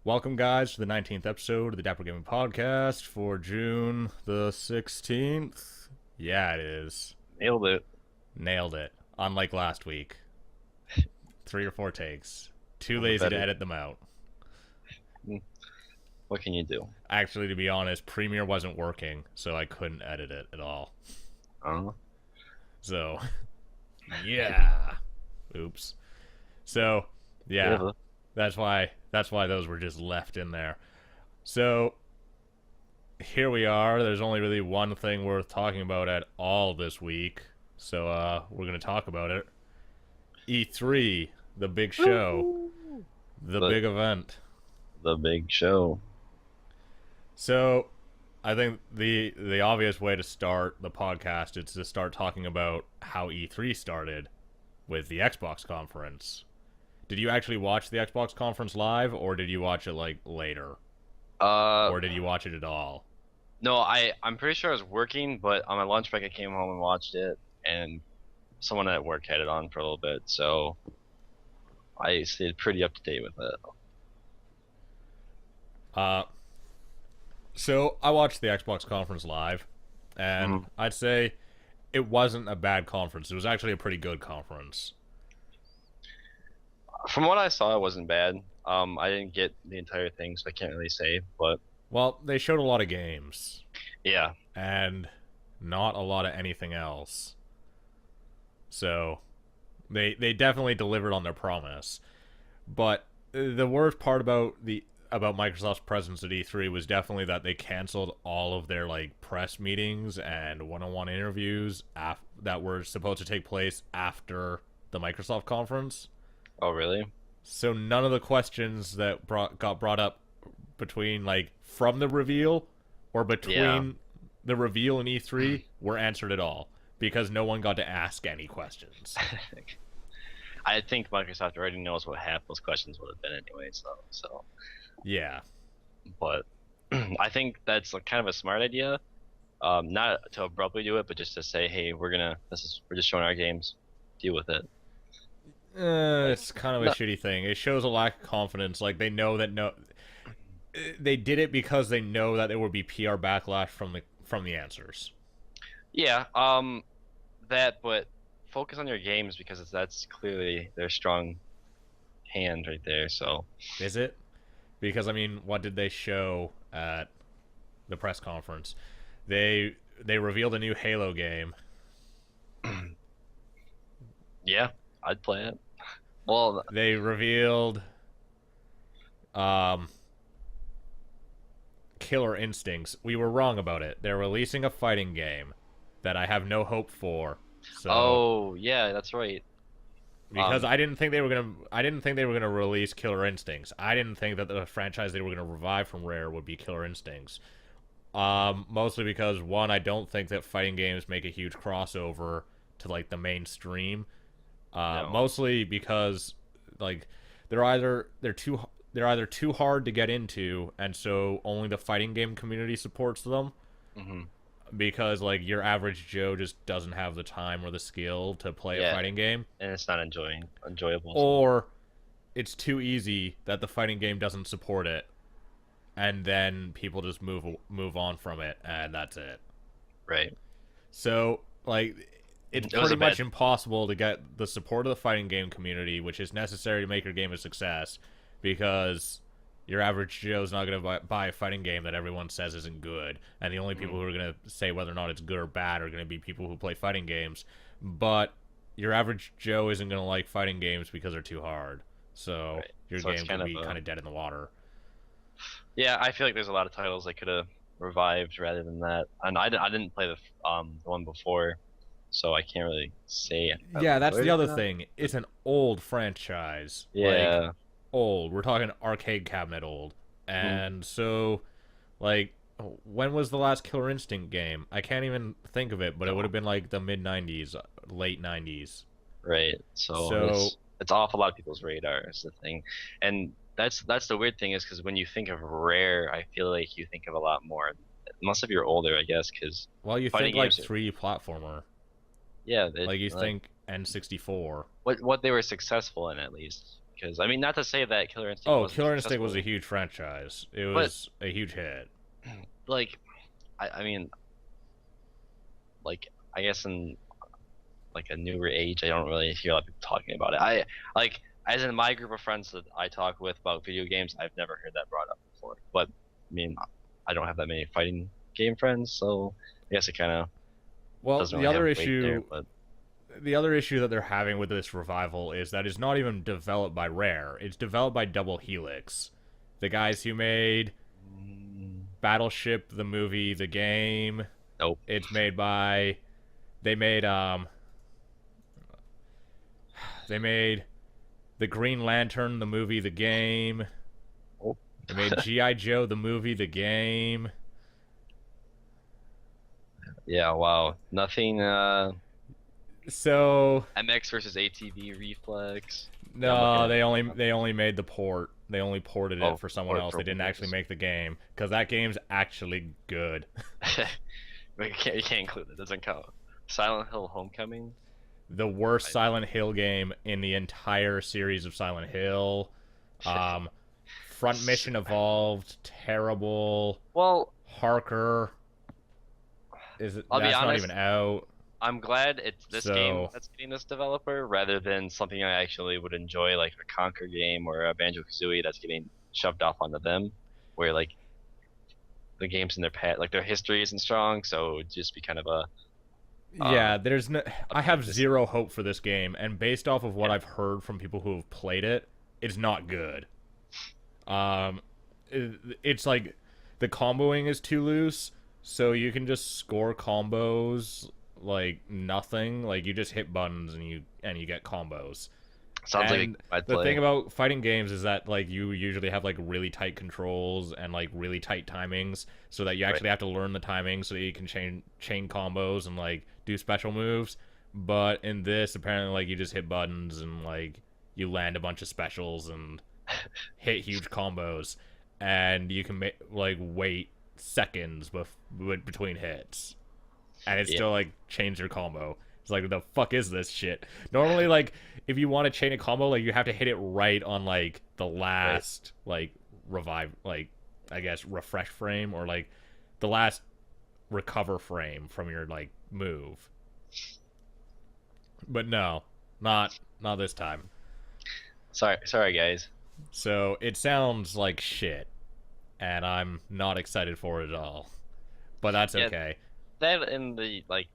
Welcome, guys, to the 19th episode of the Dapper Gaming Podcast for June the 16th. Yeah, it is. Nailed it. Nailed it. Unlike last week. 3 or 4 takes. Too On the lazy to better. edit them out. What can you do? Actually, to be honest, Premiere wasn't working, so I couldn't edit it at all. So, yeah. Oops. So, yeah. That's why those were just left in there. So here we are. There's only really one thing worth talking about at all this week. So we're gonna talk about it. E3, the big show, the big event. The big show. So I think the obvious way to start the podcast is to start talking about how E3 started with the Xbox conference. Did you actually watch the Xbox conference live, or did you watch it like later, or did you watch it at all? No, I'm pretty sure I was working, but on my lunch break I came home and watched it, and someone at work had it on for a little bit, so I stayed pretty up to date with it. So I watched the Xbox conference live, and I'd say it wasn't a bad conference. It was actually a pretty good conference. From what I saw, it wasn't bad. I didn't get the entire thing, so I can't really say, but Well, they showed a lot of games, yeah. and not a lot of anything else. So they definitely delivered on their promise. But the worst part about Microsoft's presence at E3 was definitely that they canceled all of their like press meetings and one-on-one interviews that were supposed to take place after the Microsoft conference. Oh, really? So none of the questions that got brought up between like from the reveal or between the reveal and E3 were answered at all because no one got to ask any questions. I think Microsoft already knows what half those questions would have been anyway, so Yeah. But I think that's kind of a smart idea. Not to abruptly do it, but just to say, hey, we're just showing our games. Deal with it. It's kind of a shitty thing. It shows a lack of confidence. Like they know that they did it because they know that there would be PR backlash from the answers. Yeah, but focus on your games because that's clearly their strong hand right there. So Is it? Because I mean, what did they show at the press conference? They revealed a new Halo game. yeah, I'd play it. Well, They revealed Killer Instincts. We were wrong about it. They're releasing a fighting game that I have no hope for. So, oh yeah, that's right. because I didn't think they were gonna release Killer Instincts. I didn't think that the franchise they were gonna revive from Rare would be Killer Instincts. Mostly because one, I don't think that fighting games make a huge crossover to like the mainstream. No. Mostly because like they're either too hard to get into, and so only the fighting game community supports them. Because like your average Joe just doesn't have the time or the skill to play a fighting game, and it's not enjoyable. or it's too easy that the fighting game doesn't support it, and then people just move on from it, and that's it. Right. So like it's pretty much impossible to get the support of the fighting game community, which is necessary to make your game a success, because your average Joe's not going to buy a fighting game that everyone says isn't good, and the only people who are going to say whether or not it's good or bad are going to be people who play fighting games. But your average Joe isn't going to like fighting games because they're too hard, so your game could be kind of dead in the water. Yeah, I feel like there's a lot of titles they could have revived rather than that, and I didn't play the one before, so I can't really say. Yeah, that's the other thing. It's an old franchise. Yeah. Like, old. We're talking arcade cabinet old. And so, like, when was the last Killer Instinct game? I can't even think of it, but it would have been like the mid-90s, late 90s. Right. So it's off a lot of people's radar is the thing. And that's the weird thing is because when you think of Rare, I feel like you think of a lot more. Unless if you're older, I guess, because... Well, you think like 3D platformer. Yeah. Like you think N64. What they were successful in, at least. because I mean, not to say that Killer Instinct Oh, wasn't Killer Instinct was successful, a huge franchise. It but was a huge hit. like, I mean, like I guess in like a newer age, I don't really hear a lot of people talking about it. I like as in my group of friends that I talk with about video games, I've never heard that brought up before. But I mean, I don't have that many fighting game friends, so I guess it kind of Well, doesn't the really other have weight there. issue But the other issue that they're having with this revival is that it's not even developed by Rare. It's developed by Double Helix, the guys who made Battleship, the movie, the game. nope. It's made by they made they made the Green Lantern, the movie, the game. Oh. They made G.I. Joe, the movie, the game. Yeah, wow. Nothing So MX versus ATV reflex. no, they only made the port. They only ported it for someone else. They didn't actually purposes. make the game because that game's actually good. But you can't include it. Doesn't count. Silent Hill Homecoming. The worst Silent Hill game in the entire series of Silent Hill. Front Mission Evolved, terrible. Well, Harker is I'll be that's not honest, even out. I'm glad it's this So- game that's getting this developer rather than something I actually would enjoy, like a Conquer game or a Banjo Kazooie that's getting shoved off onto them, where like the games in their like their history isn't strong, so it'd just be kind of a Yeah, there's no. I have this- zero hope for this game, and based off of what I've heard from people who have played it, it's not good. It's like the comboing is too loose, so you can just score combos like nothing. Like you just hit buttons and you get combos. sounds like And I'd the play. thing about fighting games is that like you usually have like really tight controls and like really tight timings, so that you actually have to learn the timing so that you can chain combos and like do special moves. But in this, apparently, like you just hit buttons and like you land a bunch of specials and hit huge combos, and you can like wait seconds between hits, and it still like change your combo. It's like, what the fuck is this shit? Normally, like, if you want to chain a combo, like, you have to hit it right on, like, the last, like, revive, like, I guess, refresh frame, or, like, the last recover frame from your, like, move. But no, not this time. Sorry guys. So, it sounds like shit, and I'm not excited for it at all. But that's okay. That and the like,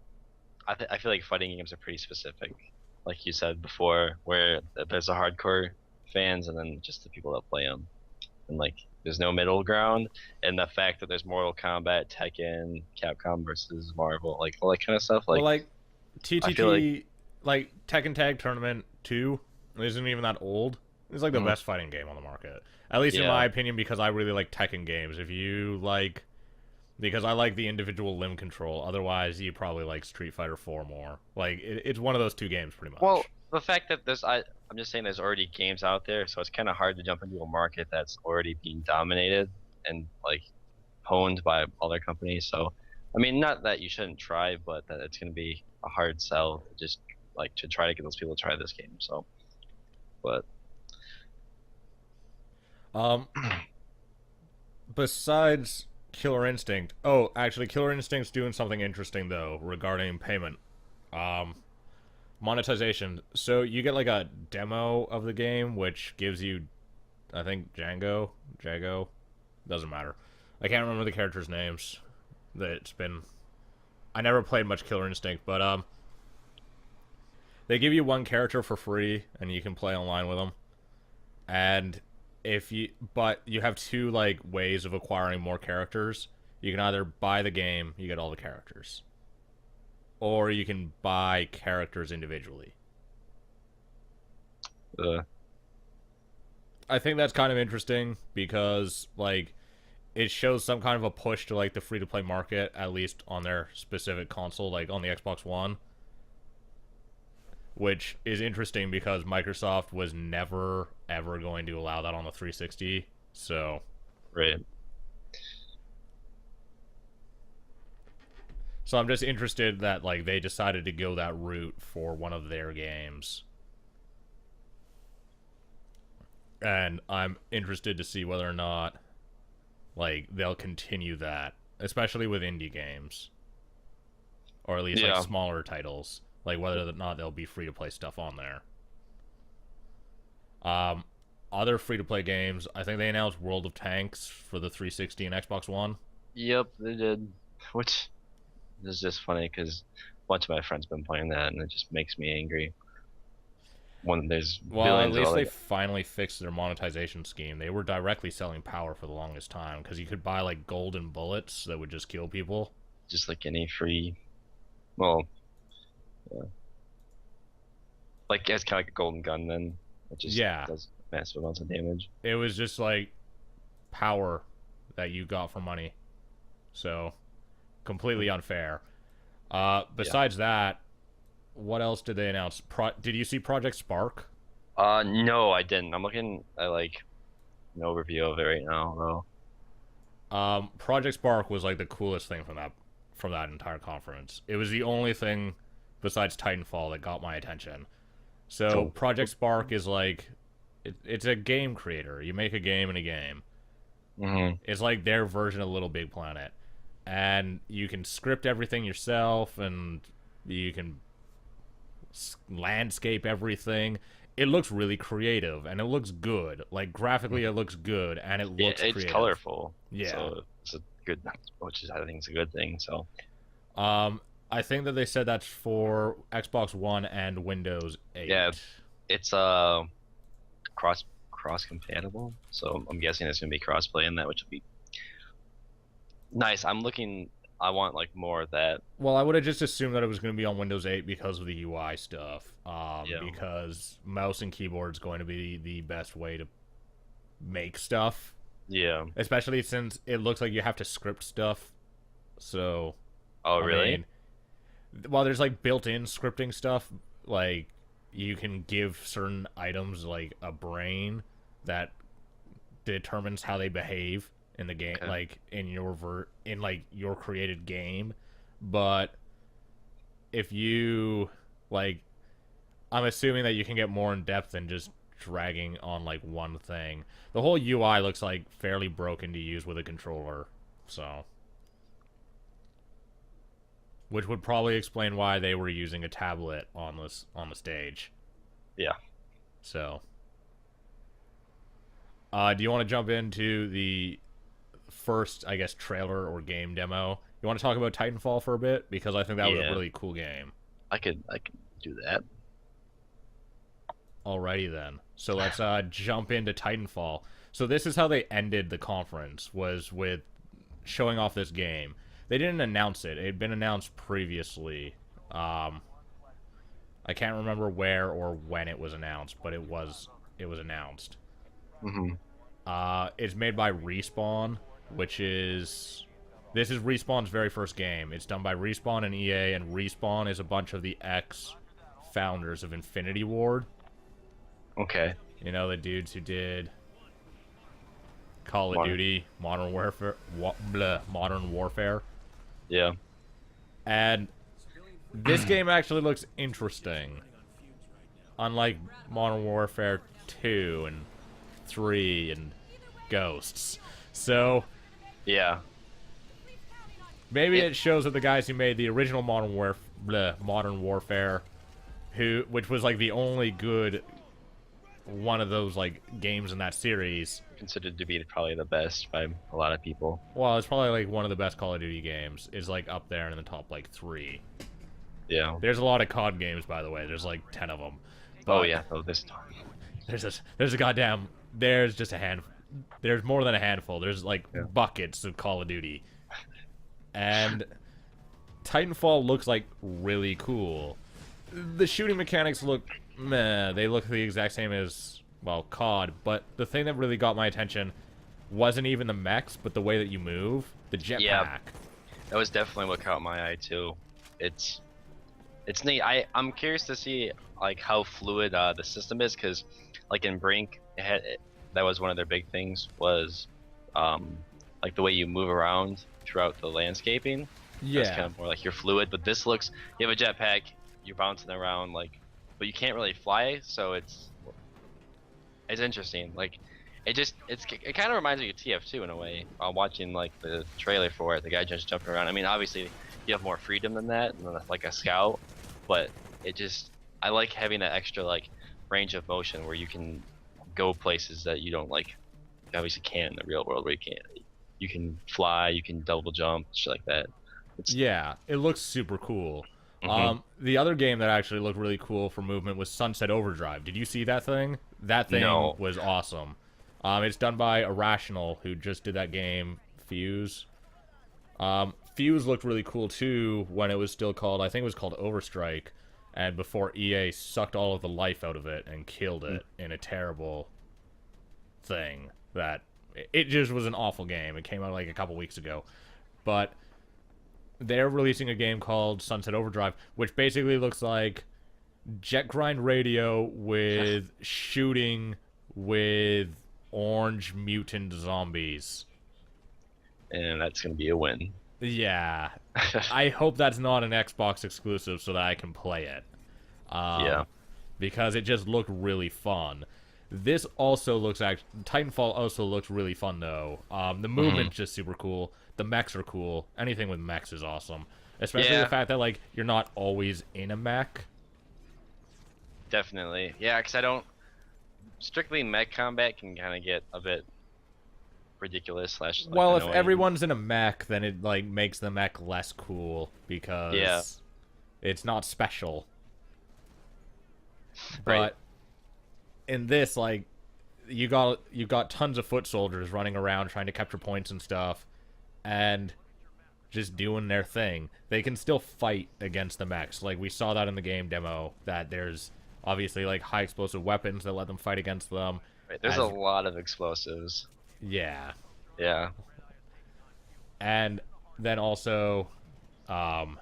I feel like fighting games are pretty specific, like you said before, where there's the hardcore fans and then just the people that play them, and like there's no middle ground. And the fact that there's Mortal Kombat, Tekken, Capcom versus Marvel, like all that kind of stuff. Like, well, like I TTT, feel like Tekken Tag Tournament 2 isn't even that old. It's like the best fighting game on the market, at least in my opinion, because I really like Tekken games. If you like, because I like the individual limb control. Otherwise, you probably like Street Fighter 4 more. Like it's one of those two games, pretty much. well, the fact that I'm just saying there's already games out there, so it's kind of hard to jump into a market that's already being dominated and like honed by other companies. So, I mean, not that you shouldn't try, but that it's going to be a hard sell just like to try to get those people to try this game. So, but besides Killer Instinct, oh, actually, Killer Instinct's doing something interesting though regarding payment. Monetization. So you get like a demo of the game, which gives you, I think, Jago, doesn't matter. I can't remember the characters' names. I never played much Killer Instinct, but they give you one character for free, and you can play online with them. And but you have two like ways of acquiring more characters. You can either buy the game, you get all the characters, or you can buy characters individually. I think that's kind of interesting because like it shows some kind of a push to like the free to play market, at least on their specific console, like on the Xbox One. Which is interesting because Microsoft was never ever going to allow that on the 360. So right. So I'm just interested that like they decided to go that route for one of their games. and I'm interested to see whether or not like they'll continue that, especially with indie games, or at least like Yeah. smaller titles, like whether or not there'll be free to play stuff on there. Um, Other free to play games, I think they announced World of Tanks for the 360 and Xbox One. Yep, they did. Which is just funny because a bunch of my friends been playing that, and it just makes me angry. When there's Well, at billions of least other, they finally fixed their monetization scheme. They were directly selling power for the longest time because you could buy like golden bullets that would just kill people. just like any free, well, yeah. Like it's kind of like a golden gun then, it just Yeah, does massive amounts of damage. it was just like power that you got for money. So completely unfair. Besides that, what else did they announce? Did you see Project Spark? No, I didn't. I'm looking at like an overview of it right now though. Project Spark was like the coolest thing from that entire conference. It was the only thing besides Titanfall that got my attention. So Cool. Project Spark is like it's a game creator. You make a game in a game. Mm-hmm. It's like their version of Little Big Planet, and you can script everything yourself, and you can landscape everything. It looks really creative, and it looks good. Like graphically, it looks good, and it Yeah, looks it's creative. colorful. Yeah. So it's a good, which is I think it's a good thing. So I think that they said that's for Xbox One and Windows 8. yeah, it's cross compatible. So I'm guessing it's gonna be crossplay in that, which will be nice. I want like more of that. Well, I would have just assumed that it was going to be on Windows 8 because of the UI stuff. Yeah. Because mouse and keyboard is going to be the best way to make stuff. Yeah. Especially since it looks like you have to script stuff. So. Oh, I really? mean, while there's like built-in scripting stuff, like you can give certain items like a brain that determines how they behave in the game, Okay. like in your created game. But if you like, I'm assuming that you can get more in depth than just dragging on like one thing. The whole UI looks like fairly broken to use with a controller, so which would probably explain why they were using a tablet on the stage. Yeah. So, do you want to jump into the first, I guess, trailer or game demo? You want to talk about Titanfall for a bit because I think that was a Yeah. really cool game. I could do that. Alrighty then. So let's jump into Titanfall. So this is how they ended the conference, was with showing off this game. They didn't announce it. It had been announced previously. I can't remember where or when it was announced, but it was announced. Mm-hmm. It's made by Respawn, which is this is Respawn's very first game. It's done by Respawn and EA, and Respawn is a bunch of the ex-founders of Infinity Ward. Okay. You know, the dudes who did Call of Duty, Modern Warfare. Yeah. And this game actually looks interesting. Unlike Modern Warfare 2 and 3 and Ghosts. So, Yeah. maybe it shows that the guys who made the original Modern Warfare, which was like the only good one of those like games in that series, Considered to be probably the best by a lot of people. well, it's probably like one of the best Call of Duty games, is like up there in the top like 3. Yeah. There's a lot of COD games, by the way. There's like 10 of them. Oh But yeah. Oh, this time. there's a goddamn, there's just a hand, there's more than a handful. There's like buckets of Call of Duty. And Titanfall looks like really cool. The shooting mechanics look meh. They look the exact same as, well, COD. But the thing that really got my attention wasn't even the mechs, but the way that you move. The jetpack. Yeah. That was definitely what caught my eye too. It's neat. I'm curious to see like how fluid the system is, because like in Brink, that was one of their big things was like the way you move around throughout the landscaping. Yeah. That's kind of more like you're fluid. But this looks, you have a jetpack, you're bouncing around like, but you can't really fly. So it's it's interesting. Like, it kind of reminds me of TF2 in a way. Watching like the trailer for it, the guy just jumping around. I mean, obviously you have more freedom than that, like a scout, but it just I like having that extra like range of motion where you can go places that you don't like obviously can in the real world where you can fly, you can double jump, shit like that. It's Yeah, it looks super cool. hmm The other game that actually looked really cool for movement was Sunset Overdrive. Did you see that thing? That thing no. was awesome. It's done by Irrational, who just did that game Fuse. Fuse looked really cool too when it was still called, I think it was called Overstrike, and before EA sucked all of the life out of it and killed it in a terrible thing that it just was an awful game. It came out like a couple weeks ago, but they're releasing a game called Sunset Overdrive, which basically looks like Jet Grind Radio with shooting with orange mutant zombies. And that's gonna be a win. Yeah, I hope that's not an Xbox exclusive so that I can play it. Yeah. Because it just looked really fun. This also looks Titanfall also looks really fun though. The movement's just super cool. The mechs are cool. Anything with mechs is awesome. Especially Yeah, the fact that like you're not always in a mech. definitely. Yeah, because I don't strictly mech combat can kind of get a bit ridiculous slash like Well, if annoying. everyone's in a mech, then it like makes the mech less cool Yeah, because it's not special. right. But in this, like, you got tons of foot soldiers running around trying to capture points and stuff, and just doing their thing. They can still fight against the mechs. Like we saw that in the game demo. That there's obviously like high explosive weapons that let them fight against them. Right. There's a As lot of explosives. yeah, Yeah. and then also, um,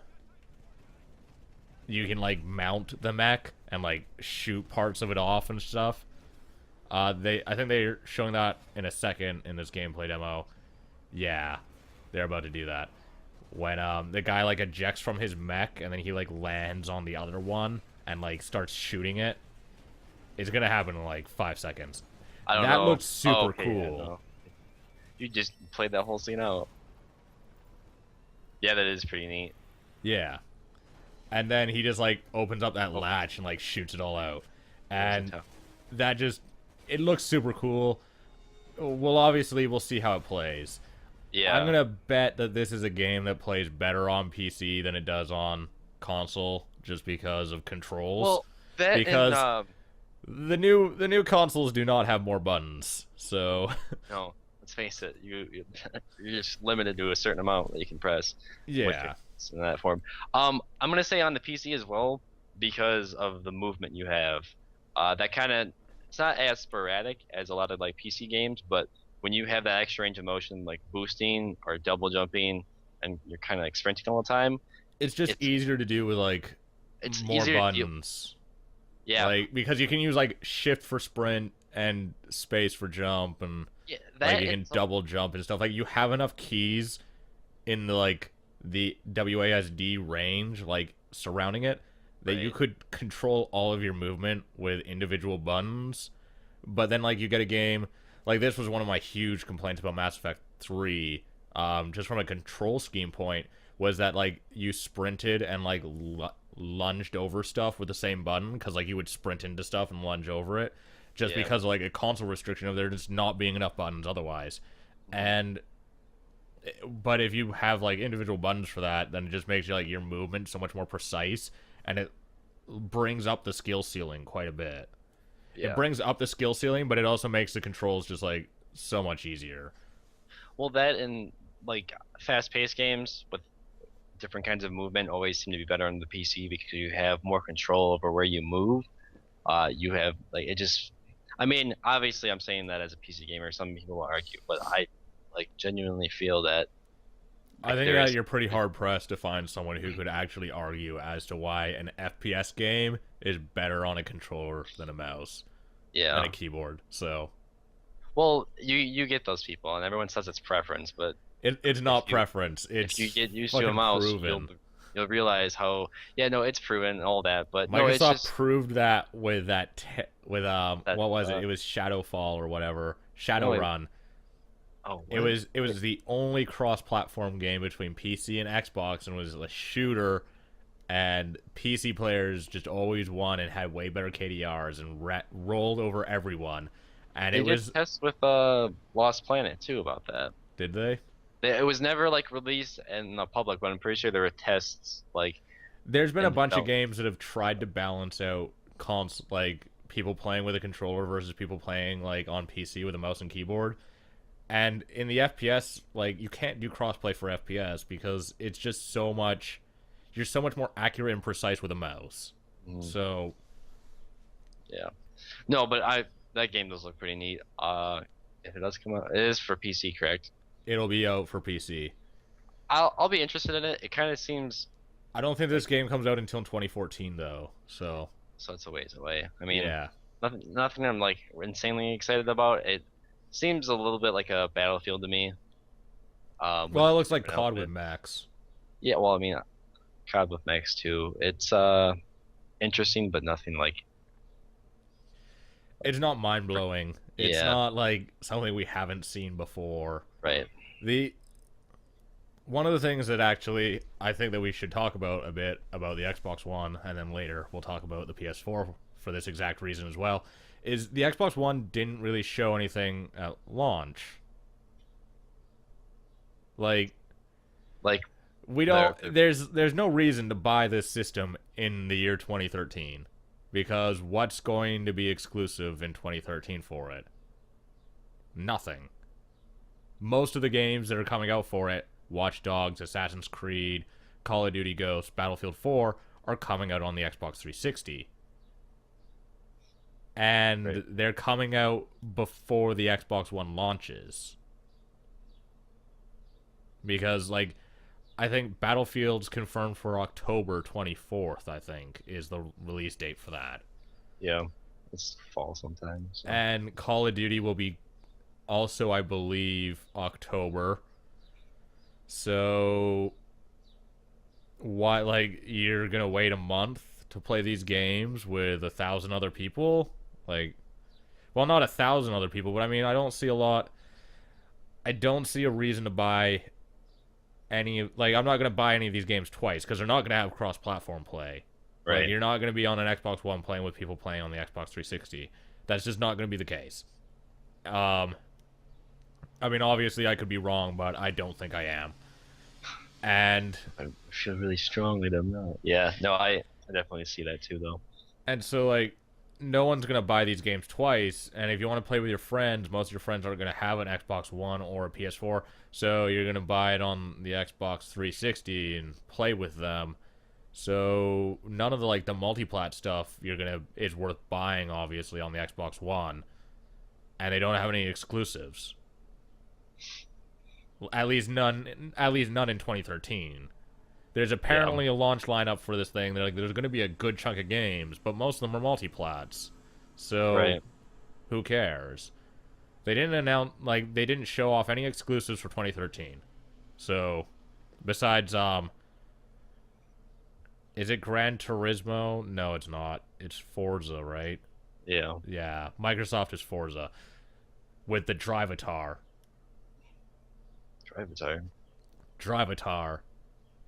you can like mount the mech and like shoot parts of it off and stuff. I think they're showing that in a second in this gameplay demo. Yeah, they're about to do that. When the guy like ejects from his mech and then he like lands on the other one and like starts shooting it. It's gonna happen in like 5 seconds. I don't That know. looks Oh, super okay, yeah, cool. no. You just played that whole scene out. Yeah, that is pretty neat. Yeah. And then he just like opens up that Oh, latch and like shoots it all out. there's a And tough. that just it looks super cool. We'll see how it plays. Yeah. I'm gonna bet that this is a game that plays better on PC than it does on console, just because of controls. Well, that Because and the new consoles do not have more buttons, so no, let's face it, you're just limited to a certain amount that you can press with yeah. it in that form. I'm gonna say on the PC as well because of the movement you have. That kind of it's not as sporadic as a lot of like PC games, but when you have that extra range of motion, like boosting or double jumping, and you're kind of like sprinting all the time, It's just it's easier to do with like it's more easier to deal. buttons. Yeah, Like because you can use like shift for sprint and space for jump and yeah, like that you can it's double jump and stuff. Like you have enough keys in the like the WASD range like surrounding it that you right. could control all of your movement with individual buttons. But then like you get a game like this was one of my huge complaints about Mass Effect 3 just from a control scheme point was that like you sprinted and like lunged over stuff with the same button because like you would sprint into stuff and lunge over it just Yeah. because of like a console restriction of there just not being enough buttons otherwise. And but if you have like individual buttons for that, then it just makes you like your movement so much more precise and it brings up the skill ceiling quite a bit. It Yeah. brings up the skill ceiling, but it also makes the controls just like so much easier. Well, that and like fast-paced games with different kinds of movement always seem to be better on the PC because you have more control over where you move. You have like it just. I mean, obviously, I'm saying that as a PC gamer. Some people will argue, but I like genuinely feel that I like think there that is. you're pretty hard pressed to find someone who could actually argue as to why an FPS game is better on a controller than a mouse and Yeah. a keyboard. So Well, you get those people, and everyone says it's preference, but it's if not you preference. if you It's get used to a fucking mouse, proven. you'll realize how yeah, no, it's proven and all that, but no, it's Microsoft just proved that with with that what was it? It was Shadowfall or whatever. no, Shadowrun. oh It what? was the only cross-platform game between PC and Xbox, and was a shooter. And PC players just always won and had way better KDRs and rolled over everyone. And They it did was, tests with Lost Planet too about that. did they? It was never like released in the public, but I'm pretty sure there were tests like There's been a in bunch of development. games that have tried to balance out like people playing with a controller versus people playing like on PC with a mouse and keyboard. And in the FPS, like you can't do crossplay for FPS because it's just so much. You're so much more accurate and precise with a mouse. Mm, So yeah. No, but I that game does look pretty neat. If it does come out, it is for PC, correct? it'll be out for PC. I'll be interested in it. It kind of seems I don't think this like game comes out until 2014 though. So so it's a ways away. I mean, yeah, nothing I'm like insanely excited about. It seems a little bit like a Battlefield to me. With well, it looks like different COD with outfit. Max. Yeah, well, I mean, COD with Max too. It's interesting, but nothing like It's not mind blowing. It's yeah, not like something we haven't seen before. right. The one of the things that actually I think that we should talk about a bit about the Xbox One, and then later we'll talk about the PS4 for this exact reason as well, is the Xbox One didn't really show anything at launch. Like Like we don't there, there's no reason to buy this system in the year 2013 because what's going to be exclusive in 2013 for it? Nothing. Most of the games that are coming out for it, Watch Dogs, Assassin's Creed, Call of Duty Ghosts, Battlefield 4, are coming out on the Xbox 360. right. And they're coming out before the Xbox One launches. Because, like, I think Battlefield's confirmed for October 24th, I think, is the release date for that. Yeah, it's fall sometimes. So. And Call of Duty will be also, I believe, October. So why like you're gonna wait a month to play these games with 1,000 other people? Like, well, not 1,000 other people, but I mean, I don't see a lot. I don't see a reason to buy any. Like, I'm not gonna buy any of these games twice because they're not gonna have cross-platform play. Like, Right. you're not gonna be on an Xbox One playing with people playing on the Xbox 360. That's just not gonna be the case. Um, I mean, obviously, I could be wrong, but I don't think I am. And I feel really strongly that I'm not. Yeah, no, I definitely see that too, though. so like no one's gonna buy these games twice, and if you want to play with your friends, most of your friends aren't gonna have an Xbox One or a PS4, so you're gonna buy it on the Xbox 360 and play with them. So none of the like the multi-plat stuff you're gonna is worth buying, obviously, on the Xbox One, and they don't have any exclusives. At least none. At least none in 2013. There's Yeah, apparently a launch lineup for this thing. They're like, there's going to be a good chunk of games, but most of them are multi-plats. So right. who cares? They didn't announce like they didn't show off any exclusives for 2013. So besides is it Gran Turismo? No, it's not. It's Forza, right? Yeah, Yeah, Microsoft is Forza with the Drivatar. drive time. Drivatar.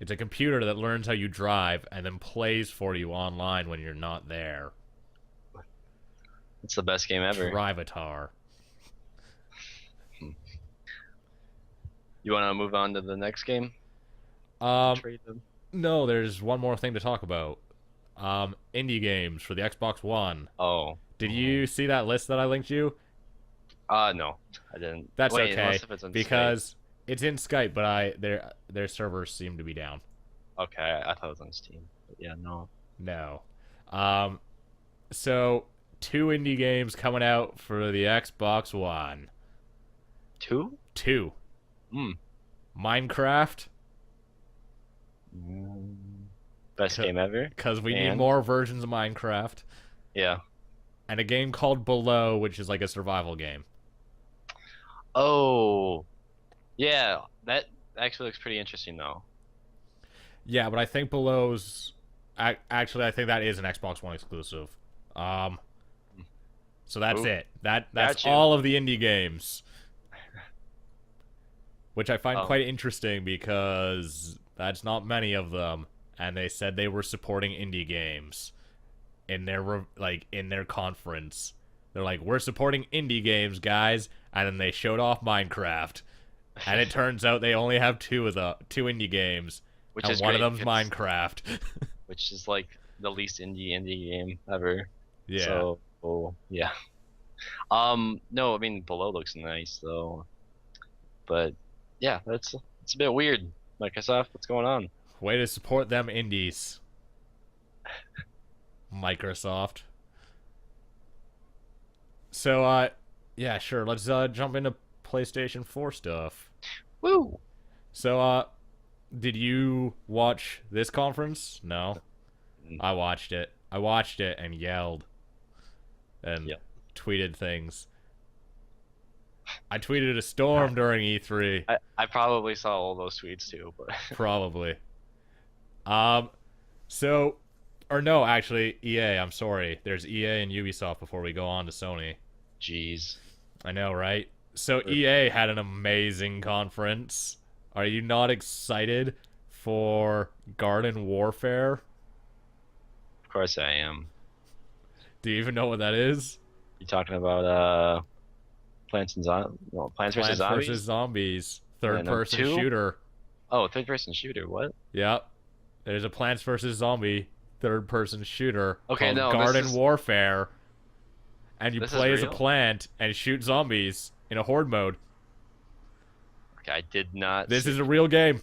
It's a computer that learns how you drive and then plays for you online when you're not there. It's the best game ever. Drivatar. Hmm. You want to move on to the next game? Um, Trade them. no, there's one more thing to talk about. Indie games for the Xbox One. Oh. Did you see that list that I linked you? No, I didn't. That's Wait, okay unless if it's on Skype. because it's in Skype, but their servers seem to be down. Okay, I thought it was on Steam. But yeah, no. No. Um, so two indie games coming out for the Xbox One. Two? Two. Hmm. Minecraft, Mm, best game ever. because we need And more versions of Minecraft, yeah. and a game called Below, which is like a survival game. Oh, yeah. That actually looks pretty interesting though. Yeah, but I think Below's actually I think that is an Xbox One exclusive. Um, so that's Ooh, it. That's got you. all of the indie games, which I find Oh, quite interesting because that's not many of them, and they said they were supporting indie games in their in their conference. They're like, we're supporting indie games, guys, and then they showed off Minecraft, and it turns out they only have two indie games, which and is one of great them's because Minecraft. which is like the least indie game ever. Yeah. So, oh, yeah. No, I mean below looks nice though, but yeah, it's a bit weird. Microsoft, what's going on? Way to support them indies, Microsoft. So, yeah, sure. Let's jump into PlayStation 4 stuff. Woo! So, did you watch this conference? No, Mm, I watched it. I watched it and yelled and yeah, tweeted things. I tweeted a storm during E3, I probably saw all those tweets too, but probably. Um, so, or no, actually, EA. I'm sorry. There's EA and Ubisoft before we go on to Sony. jeez. I know, right? So EA had an amazing conference. Are you not excited for Garden Warfare? Of course I am. Do you even know what that is? You talking about Plants vs Plants vs. Zombies? Zombies. Third Number person two? shooter. Oh, third person shooter. What? Yep. There's a Plants vs. Zombie third person shooter Okay, called no, Garden Warfare. And you this is play as a real? plant and shoot zombies in a horde mode. Okay, I did not. This is a real game.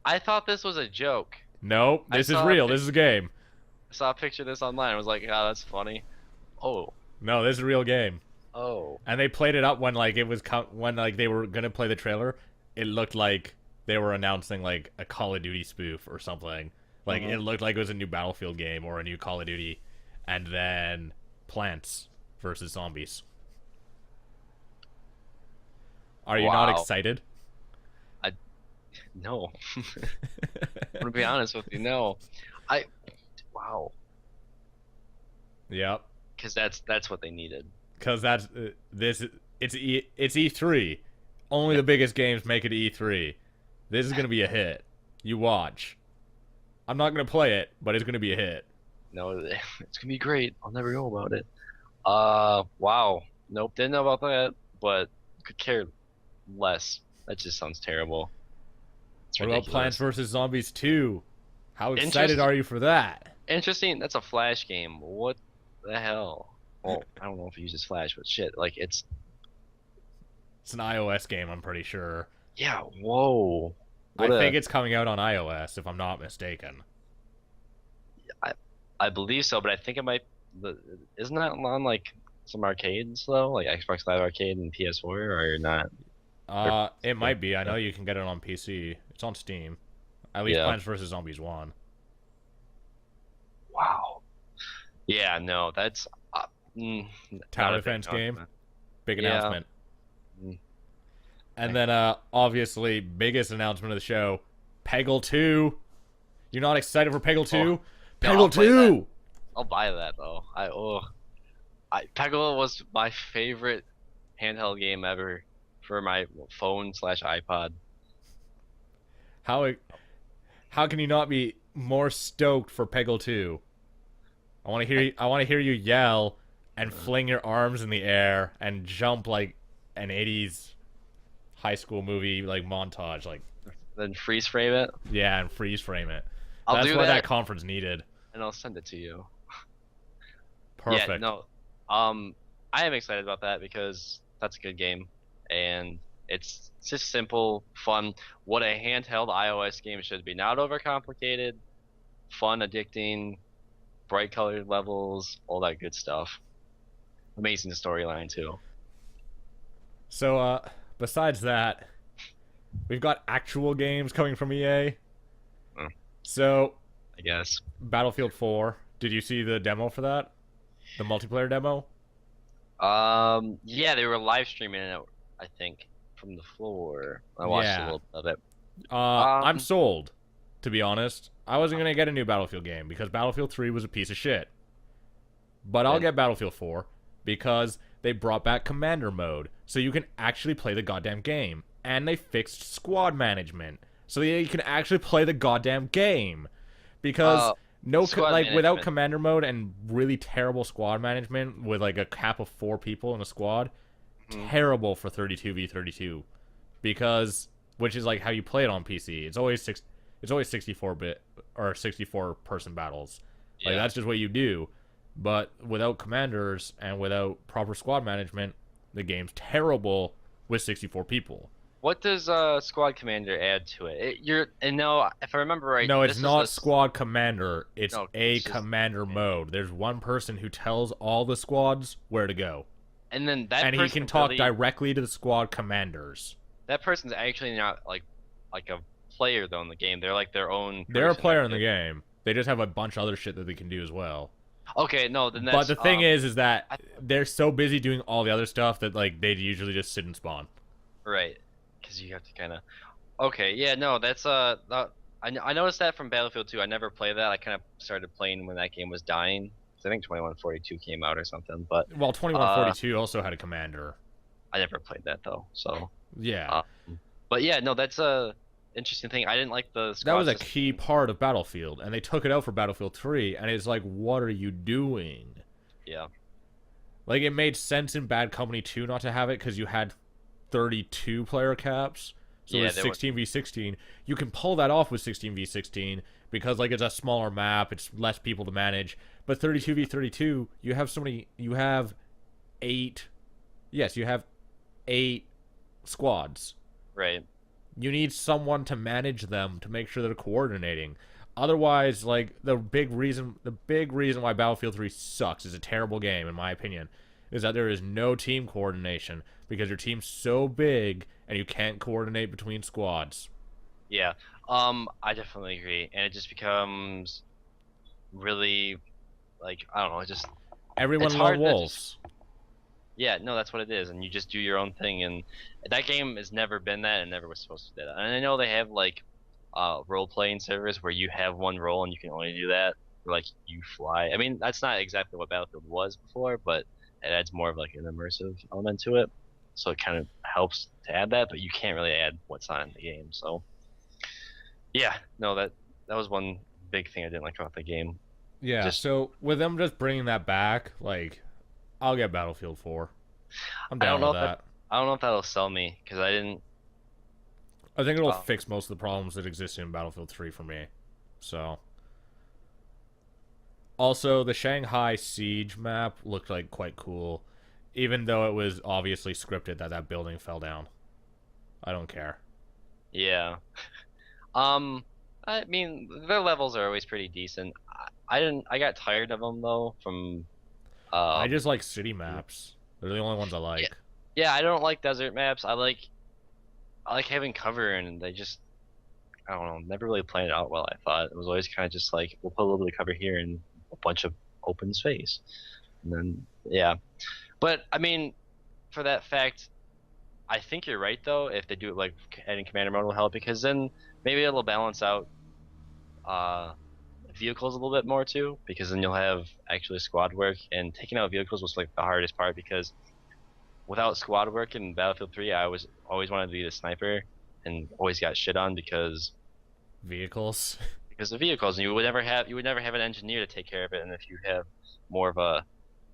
I thought this was a joke. No, I this is saw a real. pic- This is a game. I saw a picture of this online. I was like, oh, that's funny. Oh, No, this is a real game. oh. And they played it up when like it was when like they were gonna play the trailer. It looked like they were announcing like a Call of Duty spoof or something. Like it looked like it was a new Battlefield game or a new Call of Duty, and then Plants versus Zombies. Are you not Wow. excited? No. I'm gonna be honest with you. No. I. Wow. Yep. Because that's what they needed. Because that's it's E3. Only the biggest games make it to E3. This is gonna be a hit. You watch. I'm not gonna play it, but it's gonna be a hit. No, it's gonna be great. I'll never know about it. Wow. Nope, didn't know about that, but could care less. That just sounds terrible. It's What about ridiculous. Plants vs Zombies 2? How excited Interest- are you for that? Interesting. That's a Flash game. What the hell? Well, I don't know if it uses Flash, but shit, like it's It's an iOS game, I'm pretty sure. yeah. Whoa. I think it's coming out on iOS, if I'm not mistaken. I believe so, but I think it might. Isn't that on like some arcades though, like Xbox Live Arcade and PS4, or not? It might be. I know you can get it on PC. It's on Steam. At least Yeah. Plants vs Zombies 1. Wow. Yeah. No, that's Tower not a big defense game. announcement. Big Yeah. announcement. Mm. And then, obviously, biggest announcement of the show, Peggle 2. You're not excited for Peggle 2? No, Peggle I'll play 2! I'll buy that though. Peggle was my favorite handheld game ever for my phone/iPod. How can you not be more stoked for Peggle 2? I want to hear you yell and fling your arms in the air and jump like an 80s high school movie like montage, like Then freeze frame it. yeah, and freeze frame it. I'll That's do what that, that conference needed. and I'll send it to you. Perfect. Yeah, no. I am excited about that because that's a good game, and it's just simple, fun. What a handheld iOS game should be. Not overcomplicated, fun, addicting, bright colored levels, all that good stuff. Amazing storyline too. So, besides that, we've got actual games coming from EA. Mm. So, I guess. Battlefield 4. Did you see the demo for that? The multiplayer demo? Yeah, they were live streaming it, I think, from the floor. I watched a Yeah. little bit of it. I'm sold. to be honest. I wasn't going to get a new Battlefield game because Battlefield 3 was a piece of shit. But I'll get Battlefield 4 because they brought back Commander mode so you can actually play the goddamn game. And they fixed squad management so that you can actually play the goddamn game. Because without Commander mode and really terrible squad management with like a cap of 4 people in a squad, terrible for 32v32. Because which is like how you play it on PC. It's always 64-bit or 64-person battles. Yeah. Like that's just what you do. But without commanders and without proper squad management, the game's terrible with 64 people. What does squad commander add to it? If I remember right, no, it's not squad commander. It's commander mode. There's one person who tells all the squads where to go, and then he can talk directly to the squad commanders. That person's actually not like a player though in the game. They're like their own. They're a player in the game. They just have a bunch of other shit that they can do as well. Okay, no, then that's... But the thing is that they're so busy doing all the other stuff that like they usually just sit and spawn. Right. Because you have to kind of... Okay, yeah, no, that's I noticed that from Battlefield 2. I never played that. I kind of started playing when that game was dying. I think 2142 came out or something, but... Well, 2142 also had a commander. I never played that, though, so... Yeah. But yeah, no, that's a interesting thing. I didn't like the squad That was a key part of Battlefield, and they took it out for Battlefield 3, and it's like, what are you doing? Yeah. Like, it made sense in Bad Company 2 not to have it, because you had 32 player caps, so it's 16v16. You can pull that off with 16v16 because like it's a smaller map, it's less people to manage. But 32v32, you have 8 squads. Right. You need someone to manage them to make sure they're coordinating. Otherwise, like the big reason why Battlefield 3 sucks, is a terrible game in my opinion, is that there is no team coordination because your team's so big and you can't coordinate between squads. Yeah, I definitely agree, and it just becomes really, like, I don't know, everyone lone wolves. Yeah, no, that's what it is, and you just do your own thing, and that game has never been that, and never was supposed to do that. And I know they have like role-playing servers where you have one role and you can only do that, like you fly. I mean, that's not exactly what Battlefield was before, but it adds more of like an immersive element to it, so it kind of helps to add that, but you can't really add what's not in the game. So yeah, no, that was one big thing I didn't like about the game. Yeah, so with them just bringing that back, like, I'll get Battlefield 4. I'm down with that. I don't know if that'll sell me, because I think it'll fix most of the problems that exist in Battlefield 3 for me. So also, the Shanghai Siege map looked like quite cool, even though it was obviously scripted that building fell down. I don't care. Yeah. I mean, their levels are always pretty decent. I got tired of them though from. I just like city maps. They're the only ones I like. Yeah, I don't like desert maps. I like having cover, and they just, I don't know, never really planned it out well. I thought it was always kind of just like, we'll put a little bit of cover here and a bunch of open space, and then yeah. But I mean, for that fact, I think you're right though. If they do it like adding commander mode will help, because then maybe it'll balance out vehicles a little bit more too, because then you'll have actually squad work, and taking out vehicles was like the hardest part, because without squad work in Battlefield 3, I always wanted to be the sniper and always got shit on because vehicles. Because of vehicles, and you would never have an engineer to take care of it, and if you have more of a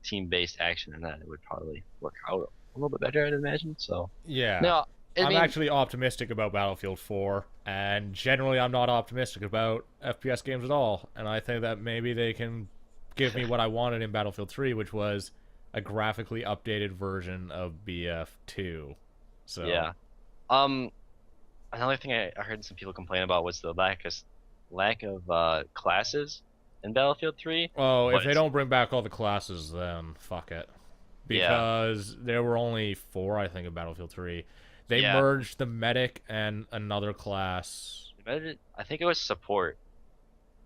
team-based action than that, it would probably work out a little bit better, I'd imagine. So yeah. No, I'm actually optimistic about Battlefield 4, and generally I'm not optimistic about FPS games at all, and I think that maybe they can give me what I wanted in Battlefield 3, which was a graphically updated version of BF2. So yeah. Another thing I heard some people complain about was the lack of classes in Battlefield 3. Oh, if they don't bring back all the classes, then fuck it. Because there were only 4, I think, in Battlefield 3. They merged the medic and another class. I think it was support.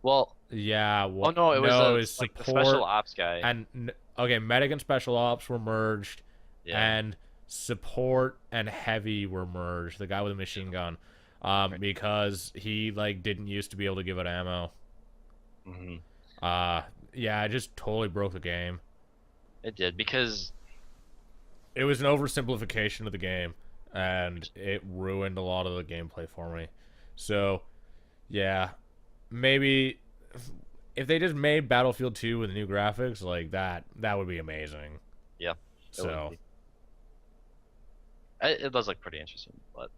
Well, yeah. Well, no, it was support, like the special ops guy. And okay, medic and special ops were merged, and support and heavy were merged. The guy with a machine gun. because he like didn't used to be able to give it ammo. Hmm. Yeah, it just totally broke the game. It did because It was an oversimplification of the game, and it ruined a lot of the gameplay for me. So, yeah, maybe if they just made Battlefield 2 with new graphics like that would be amazing. yeah, it would So, be. It does look pretty interesting, but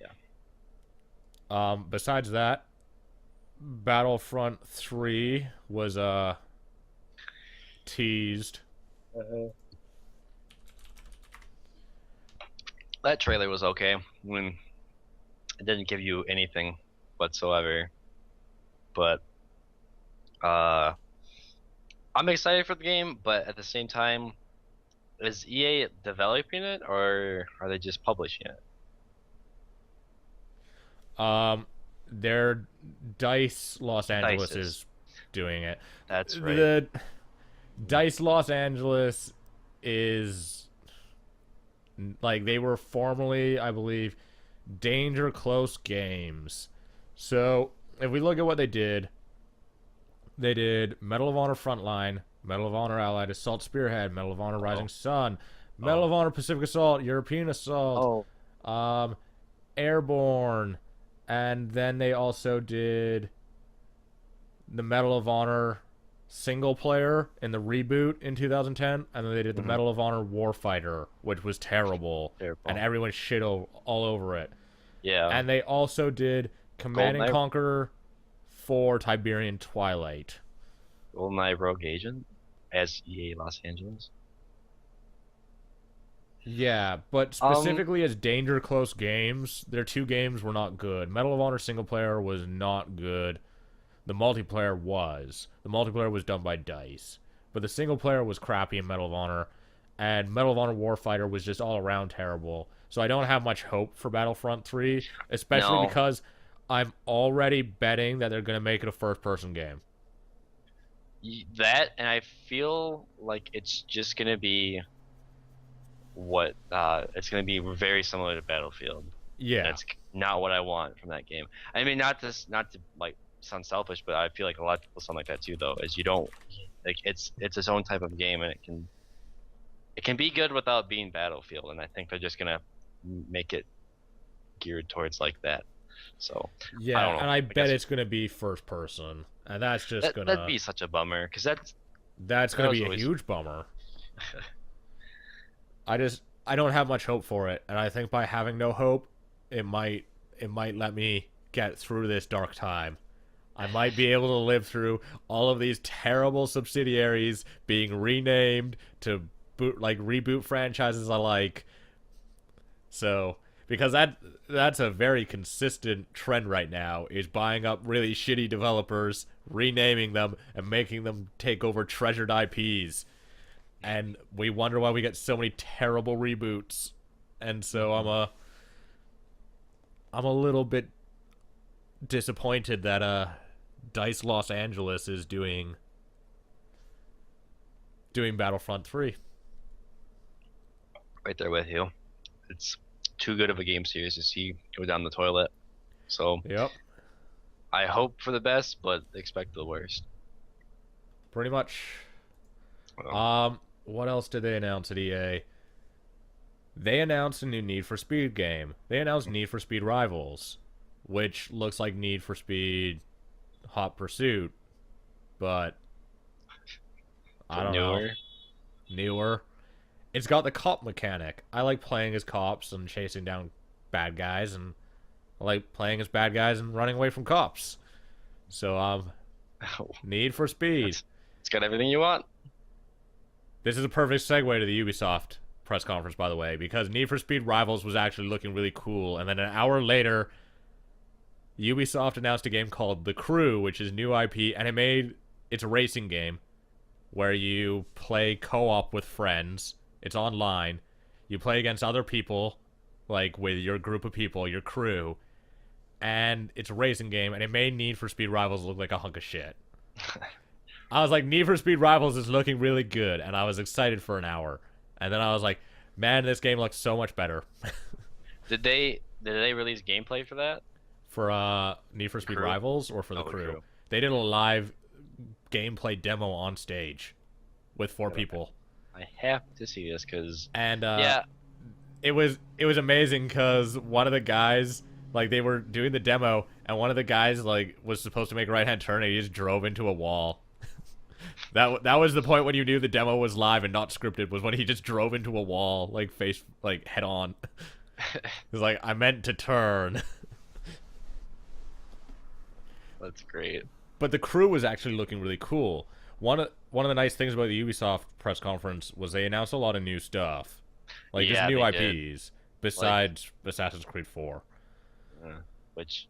yeah. besides that, Battlefront 3 was teased. That trailer was okay when it didn't give you anything whatsoever. But uh, I'm excited for the game, but at the same time, is EA developing it or are they just publishing it? Um, their Dice Los Angeles Dices. is doing it. That's right. The Dice Los Angeles is like they were formerly, I believe, Danger Close Games. So if we look at what they did Medal of Honor Frontline, Medal of Honor Allied Assault Spearhead, Medal of Honor Rising Sun, Medal of Honor Pacific Assault, European Assault, Airborne, and then they also did the Medal of Honor single player in the reboot in 2010, and then they did the Medal of Honor Warfighter, which was terrible, and everyone shit all over it. Yeah. And they also did Command and Conquer for Tiberian Twilight. GoldenEye Rogue Agent as EA Los Angeles. Yeah, but specifically as Danger Close Games, their two games were not good. Medal of Honor single player was not good. The multiplayer was. The multiplayer was done by DICE. But the single player was crappy in Medal of Honor. And Medal of Honor Warfighter was just all around terrible. So I don't have much hope for Battlefront 3, especially because I'm already betting that they're going to make it a first-person game. That, and I feel like it's just going to be what it's going to be very similar to Battlefield. Yeah. That's not what I want from that game. I mean, not to like sound selfish, but I feel like a lot of people sound like that too, though, is you don't like it's its own type of game, and it can be good without being Battlefield, and I think they're just gonna make it geared towards like that. So yeah, and I bet it's gonna be first person, and that's just that'd be such a bummer, because that's gonna be a huge bummer. I don't have much hope for it, and I think by having no hope, it might let me get through this dark time. I might be able to live through all of these terrible subsidiaries being renamed to reboot franchises I like. So, because that's a very consistent trend right now, is buying up really shitty developers, renaming them, and making them take over treasured IPs. And we wonder why we get so many terrible reboots. And so I'm a little bit disappointed that DICE Los Angeles is doing Battlefront 3. Right there with you. It's too good of a game series to see go down the toilet. So yep. I hope for the best, but expect the worst. Pretty much. What else did they announce at EA? They announced a new Need for Speed game. They announced Need for Speed Rivals, which looks like Need for Speed Hot Pursuit, but I don't know. Newer. It's got the cop mechanic. I like playing as cops and chasing down bad guys, and I like playing as bad guys and running away from cops. So, Need for Speed. It's got everything you want. This is a perfect segue to the Ubisoft press conference, by the way, because Need for Speed Rivals was actually looking really cool, and then an hour later, Ubisoft announced a game called The Crew, which is new IP, and it's a racing game where you play co-op with friends. It's online. You play against other people, like with your group of people, your crew, and it's a racing game, and it made Need for Speed Rivals look like a hunk of shit. I was like, Need for Speed Rivals is looking really good, and I was excited for an hour. And then I was like, man, this game looks so much better. Did they release gameplay for that? For Need for The Speed crew? Rivals or for the Oh, the crew? crew. They did a live gameplay demo on stage with four Okay. people, I have to see this because, and yeah, it was amazing because one of the guys, like, they were doing the demo, and one of the guys, like, was supposed to make a right hand turn, and he just drove into a wall. That was the point when you knew the demo was live and not scripted, was when he just drove into a wall, like, face, like, head on. He's like, I meant to turn. that's great. But the crew was actually looking really cool. One of the nice things about the Ubisoft press conference was they announced a lot of new stuff, like just Yeah, new they did. IPs besides Assassin's Creed 4. Uh, which,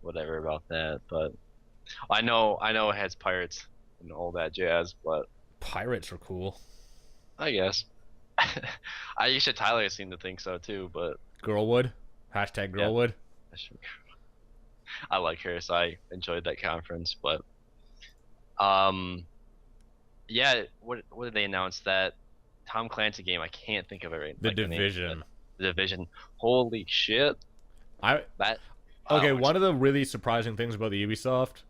whatever about that, but I know it has pirates and all that jazz, but Pirates are cool. I guess. Aisha Tyler seemed to think so too, but Girlwood, hashtag yeah, Girlwood. I like her, so I enjoyed that conference. But um, yeah, what did they announce? That Tom Clancy game? I can't think of it right. The Like the name of it. Division. The Division. Holy shit! I That Okay. which, One of the really surprising things about the Ubisoft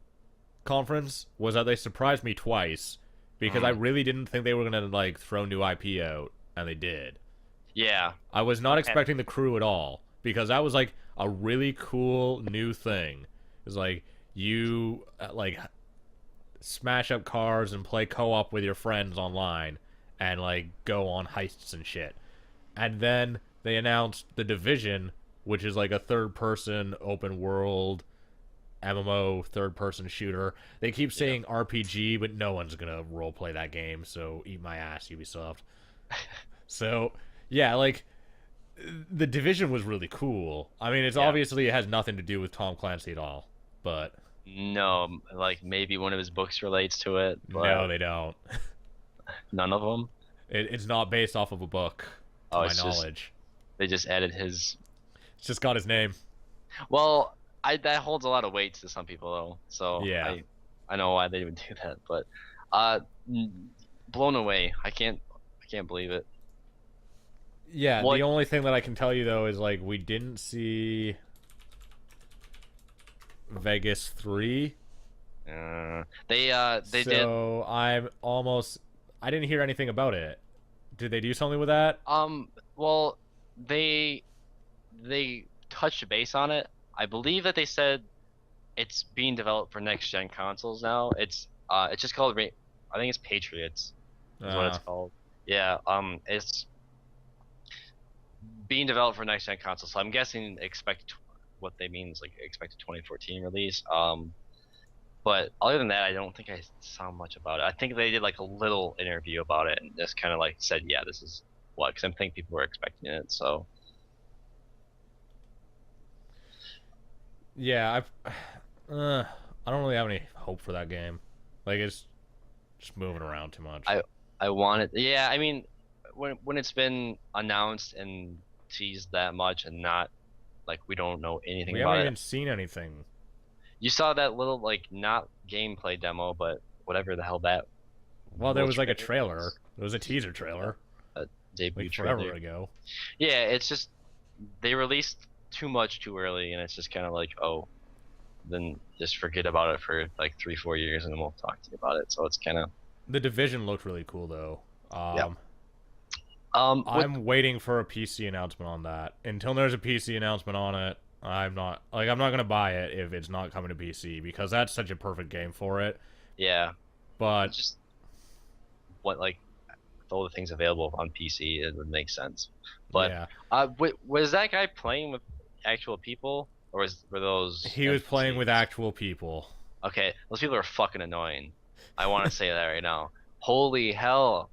conference was that they surprised me twice because I really didn't think they were gonna like throw new IP out, and they did. yeah, I was not Okay. expecting the crew at all because that was like a really cool new thing. It's like you like smash up cars and play co-op with your friends online and like go on heists and shit. And then they announced The Division, which is like a third-person open world MMO third-person shooter. They keep saying RPG, but no one's gonna roleplay that game, so eat my ass, Ubisoft. So yeah, like the Division was really cool. I mean, it's Yeah. obviously it has nothing to do with Tom Clancy at all, but No, like maybe one of his books relates to it, no, but they don't. none of them. It's not based off of a book, to Oh, my it's just knowledge. they just added his. It's just got his name. Well, I that holds a lot of weight to some people though, so Yeah. I know why they would do that, but uh, blown away. I can't believe it. Yeah, What? the only thing that I can tell you though is like we didn't see Vegas 3. They did. So I didn't hear anything about it. Did they do something with that? Well, they they touched base on it. I believe that they said it's being developed for next gen consoles now. It's just called I think it's Patriots is what it's called. Yeah, it's being developed for next gen consoles. So I'm guessing what they mean is like expected 2014 release. But other than that, I don't think I saw much about it. I think they did like a little interview about it and just kind of like said, yeah, this is what, because I think people were expecting it. So Yeah, I don't really have any hope for that game. Like it's just moving around too much. I wanted, yeah, I mean, when it's been announced and teased that much and not like we don't know anything We about haven't it. even seen anything. You saw that little like not gameplay demo, but whatever the hell that Well, there little was like a trailer trailer. was. There was a teaser trailer A debut like forever trailer. ago. Yeah, it's just they released too much too early, and it's just kind of like, oh, then just forget about it for like 3 4 years, and then we'll talk to you about it. So it's kind of The Division looked really cool though. yeah. What, I'm waiting for a PC announcement on that. Until there's a PC announcement on it, I'm not gonna buy it if it's not coming to PC because that's such a perfect game for it. yeah, But it's just what like with all the things available on PC, it would make sense. But yeah, was that guy playing with actual people, or were those he was playing with NPCs? actual people. Okay, those people are fucking annoying. I want to say that right now. Holy hell!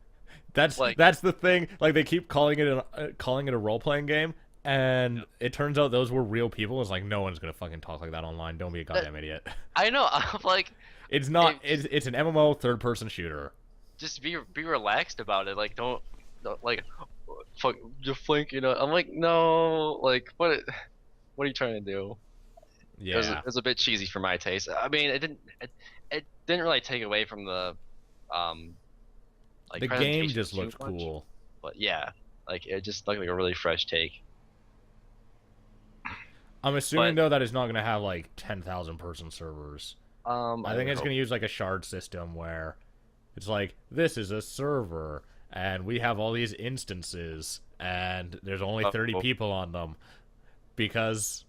Like, That's the thing. Like they keep calling it a role playing game, and it turns out those were real people. It's like no one's gonna fucking talk like that online. Don't be a goddamn idiot. I know. I'm like, It's not. It- It's an MMO third person shooter. just be relaxed about it. Like, don't like, fuck, you're flanking. I'm like, no. Like, what are you trying to do? Yeah. It was a bit cheesy for my taste. I mean, it didn't really take away from the um like The game presentation just too looked much, cool. but yeah, like it just looked like a really fresh take. I'm assuming though that it's not gonna have like 10,000 person servers. I think it's gonna use like a shard system where it's like this is a server and we have all these instances and there's only 30 people on them because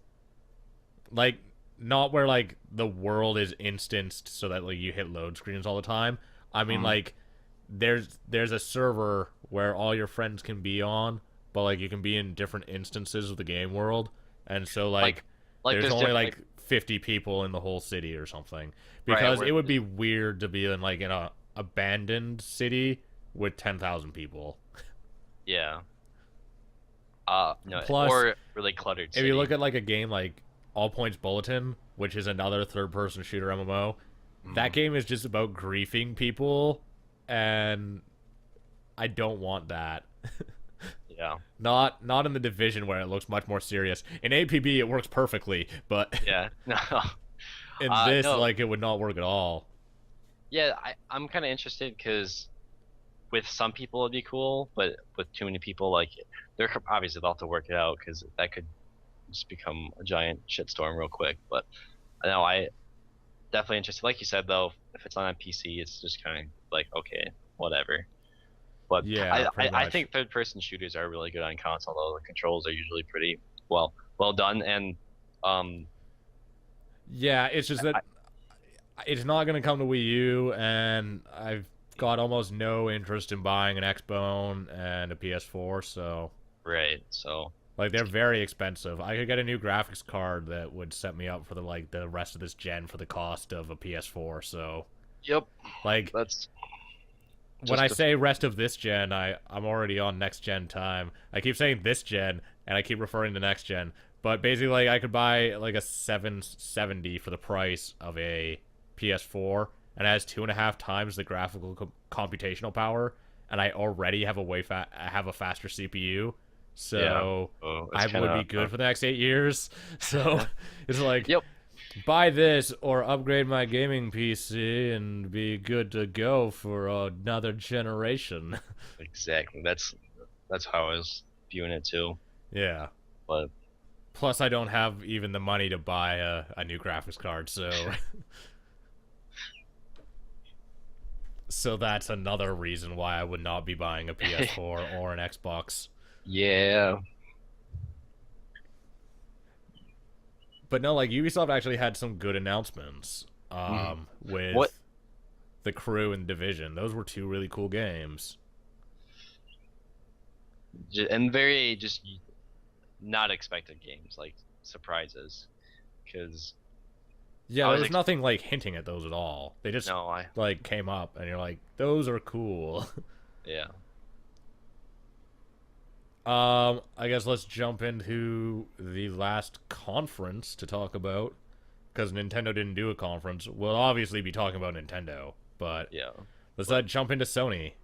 like not where like the world is instanced so that like you hit load screens all the time. I mean like there's a server where all your friends can be on, but like you can be in different instances of the game world, and so like there's only like 50 people in the whole city or something, because it would be weird to be in like in a abandoned city with 10,000 people. Yeah. No, Plus, or really cluttered city. If you look at like a game like All Points Bulletin, which is another third-person shooter MMO, that game is just about griefing people, and I don't want that. Yeah. Not in the Division where it looks much more serious. In APB it works perfectly, but yeah, no. In this, like, it would not work at all. Yeah, I'm kind of interested because with some people it'd be cool, but with too many people, like, they're obviously they'll have to work it out because that could just become a giant shitstorm real quick. But I know I definitely interested. Like you said, though, if it's on a PC, it's just kind of like, okay, whatever. But yeah, I think third-person shooters are really good on console, though. The controls are usually pretty well done, and yeah, it's just that it's not going to come to Wii U, and I've got almost no interest in buying an Xbone and a PS4, so... Right, so... Like, they're very expensive. I could get a new graphics card that would set me up for the rest of this gen for the cost of a PS4, so... Yep. Like, that's... When I say rest of this gen, I'm already on next gen time. I keep saying this gen, and I keep referring to next gen. But basically, like, I could buy like a 770 for the price of a PS4, and it has 2.5 times the graphical computational power, and I already have a faster CPU. So I would be good for the next 8 years. So it's like, buy this or upgrade my gaming PC and be good to go for another generation. Exactly. That's how I was viewing it too. Yeah. But plus, I don't have even the money to buy a new graphics card, so so that's another reason why I would not be buying a PS4 or an Xbox. Yeah. But no, like, Ubisoft actually had some good announcements with The Crew and Division. Those were two really cool games. And very just not expected games, like surprises. Because yeah, there was nothing like hinting at those at all. They just like came up, and you're like, those are cool. Yeah. I guess let's jump into the last conference to talk about, because Nintendo didn't do a conference. We'll obviously be talking about Nintendo, but yeah, let's jump into Sony.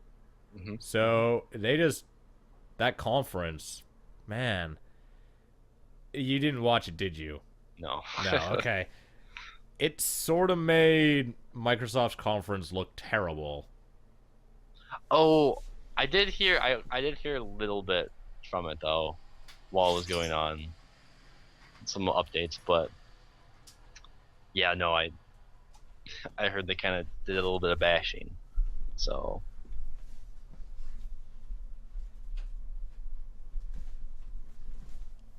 So that conference, man, you didn't watch it, did you? No. No, okay. It sort of made Microsoft's conference look terrible. Oh, I did hear a little bit from it though while it was going on, some updates, but yeah, no, I heard they kind of did a little bit of bashing, so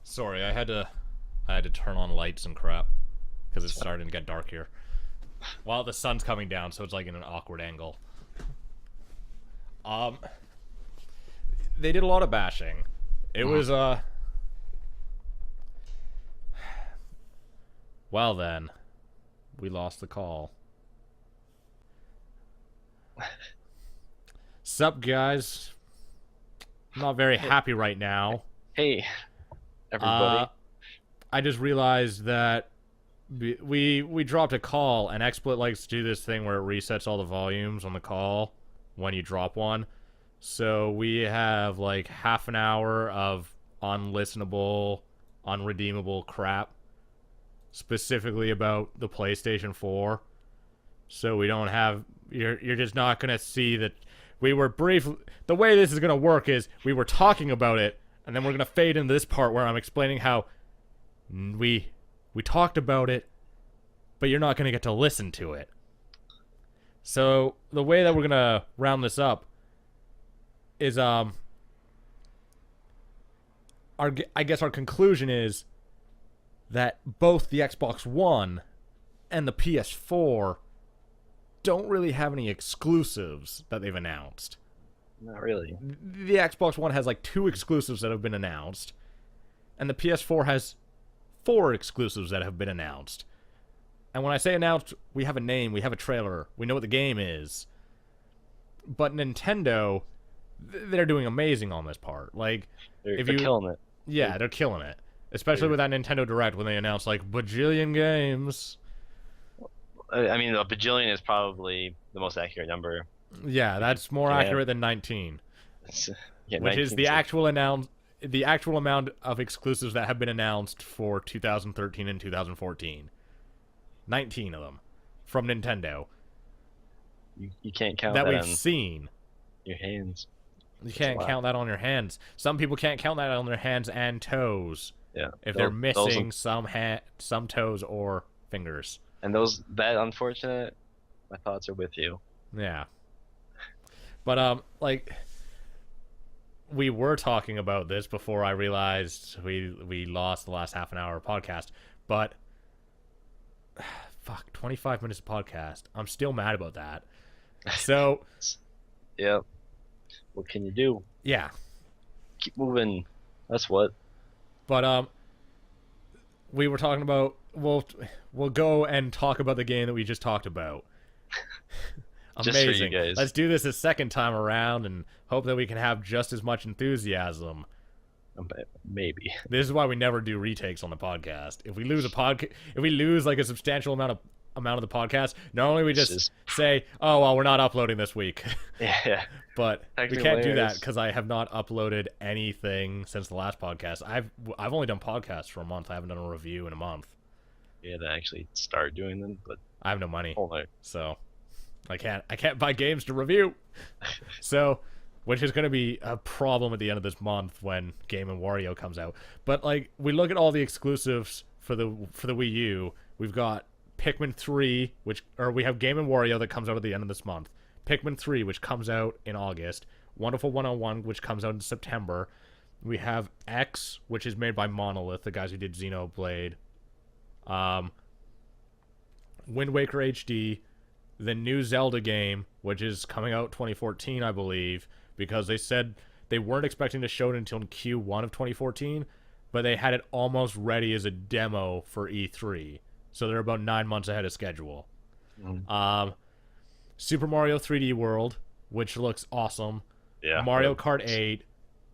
sorry, I had to turn on lights and crap because it's starting to get dark here while the sun's coming down, so it's like in an awkward angle. They did a lot of bashing. It was, well then, we lost the call. Sup, guys? I'm not very happy right now. Hey, everybody. I just realized that we dropped a call, and XSplit likes to do this thing where it resets all the volumes on the call when you drop one. So we have like half an hour of unlistenable, unredeemable crap, specifically about the PlayStation 4. So we don't have... You're just not going to see that we were briefly... The way this is going to work is we were talking about it, and then we're going to fade into this part where I'm explaining how We talked about it, but you're not going to get to listen to it. So the way that we're going to round this up is I guess our conclusion is that both the Xbox One and the PS4 don't really have any exclusives that they've announced. Not really. The Xbox One has like 2 exclusives that have been announced, and the PS4 has 4 exclusives that have been announced. And when I say announced, we have a name, we have a trailer, we know what the game is. But Nintendo, they're doing amazing on this part. Like, they're killing it. Yeah, they're killing it. Especially with that Nintendo Direct when they announce like bajillion games. I mean, a bajillion is probably the most accurate number. Yeah, that's more accurate than 19. Yeah, which is the actual amount of exclusives that have been announced for 2013 and 2014. 19 of them from Nintendo. You can't count that that we've on seen. Your hands. You can't count that on your hands. Some people can't count that on their hands and toes. Yeah. If they're missing some toes or fingers. And that unfortunate, my thoughts are with you. Yeah. But like we were talking about this before I realized we lost the last half an hour of podcast. But fuck, 25 minutes of podcast. I'm still mad about that. So yeah. What can you do? Yeah. Keep moving. That's what. But we were talking about we'll go and talk about the game that we just talked about. Just Amazing. for you guys. Let's do this a second time around and hope that we can have just as much enthusiasm. Maybe. This is why we never do retakes on the podcast. If we lose like a substantial amount of the podcast, normally we just say, "Oh well, we're not uploading this week." Yeah. But we can't do that because I have not uploaded anything since the last podcast. I've only done podcasts for a month. I haven't done a review in a month. Yeah, to actually start doing them, but I have no money, right. So I can't buy games to review. So, which is going to be a problem at the end of this month when Game & Wario comes out. But like we look at all the exclusives for the Wii U, we've got Pikmin 3, we have Game & Wario that comes out at the end of this month. Pikmin 3, which comes out in August. Wonderful 101, which comes out in September. We have X, which is made by Monolith, the guys who did Xenoblade. Wind Waker HD, the new Zelda game, which is coming out 2014, I believe, because they said they weren't expecting to show it until Q1 of 2014, but they had it almost ready as a demo for E3. So they're about 9 months ahead of schedule. Super Mario 3D World, which looks awesome. Yeah. Mario Kart 8,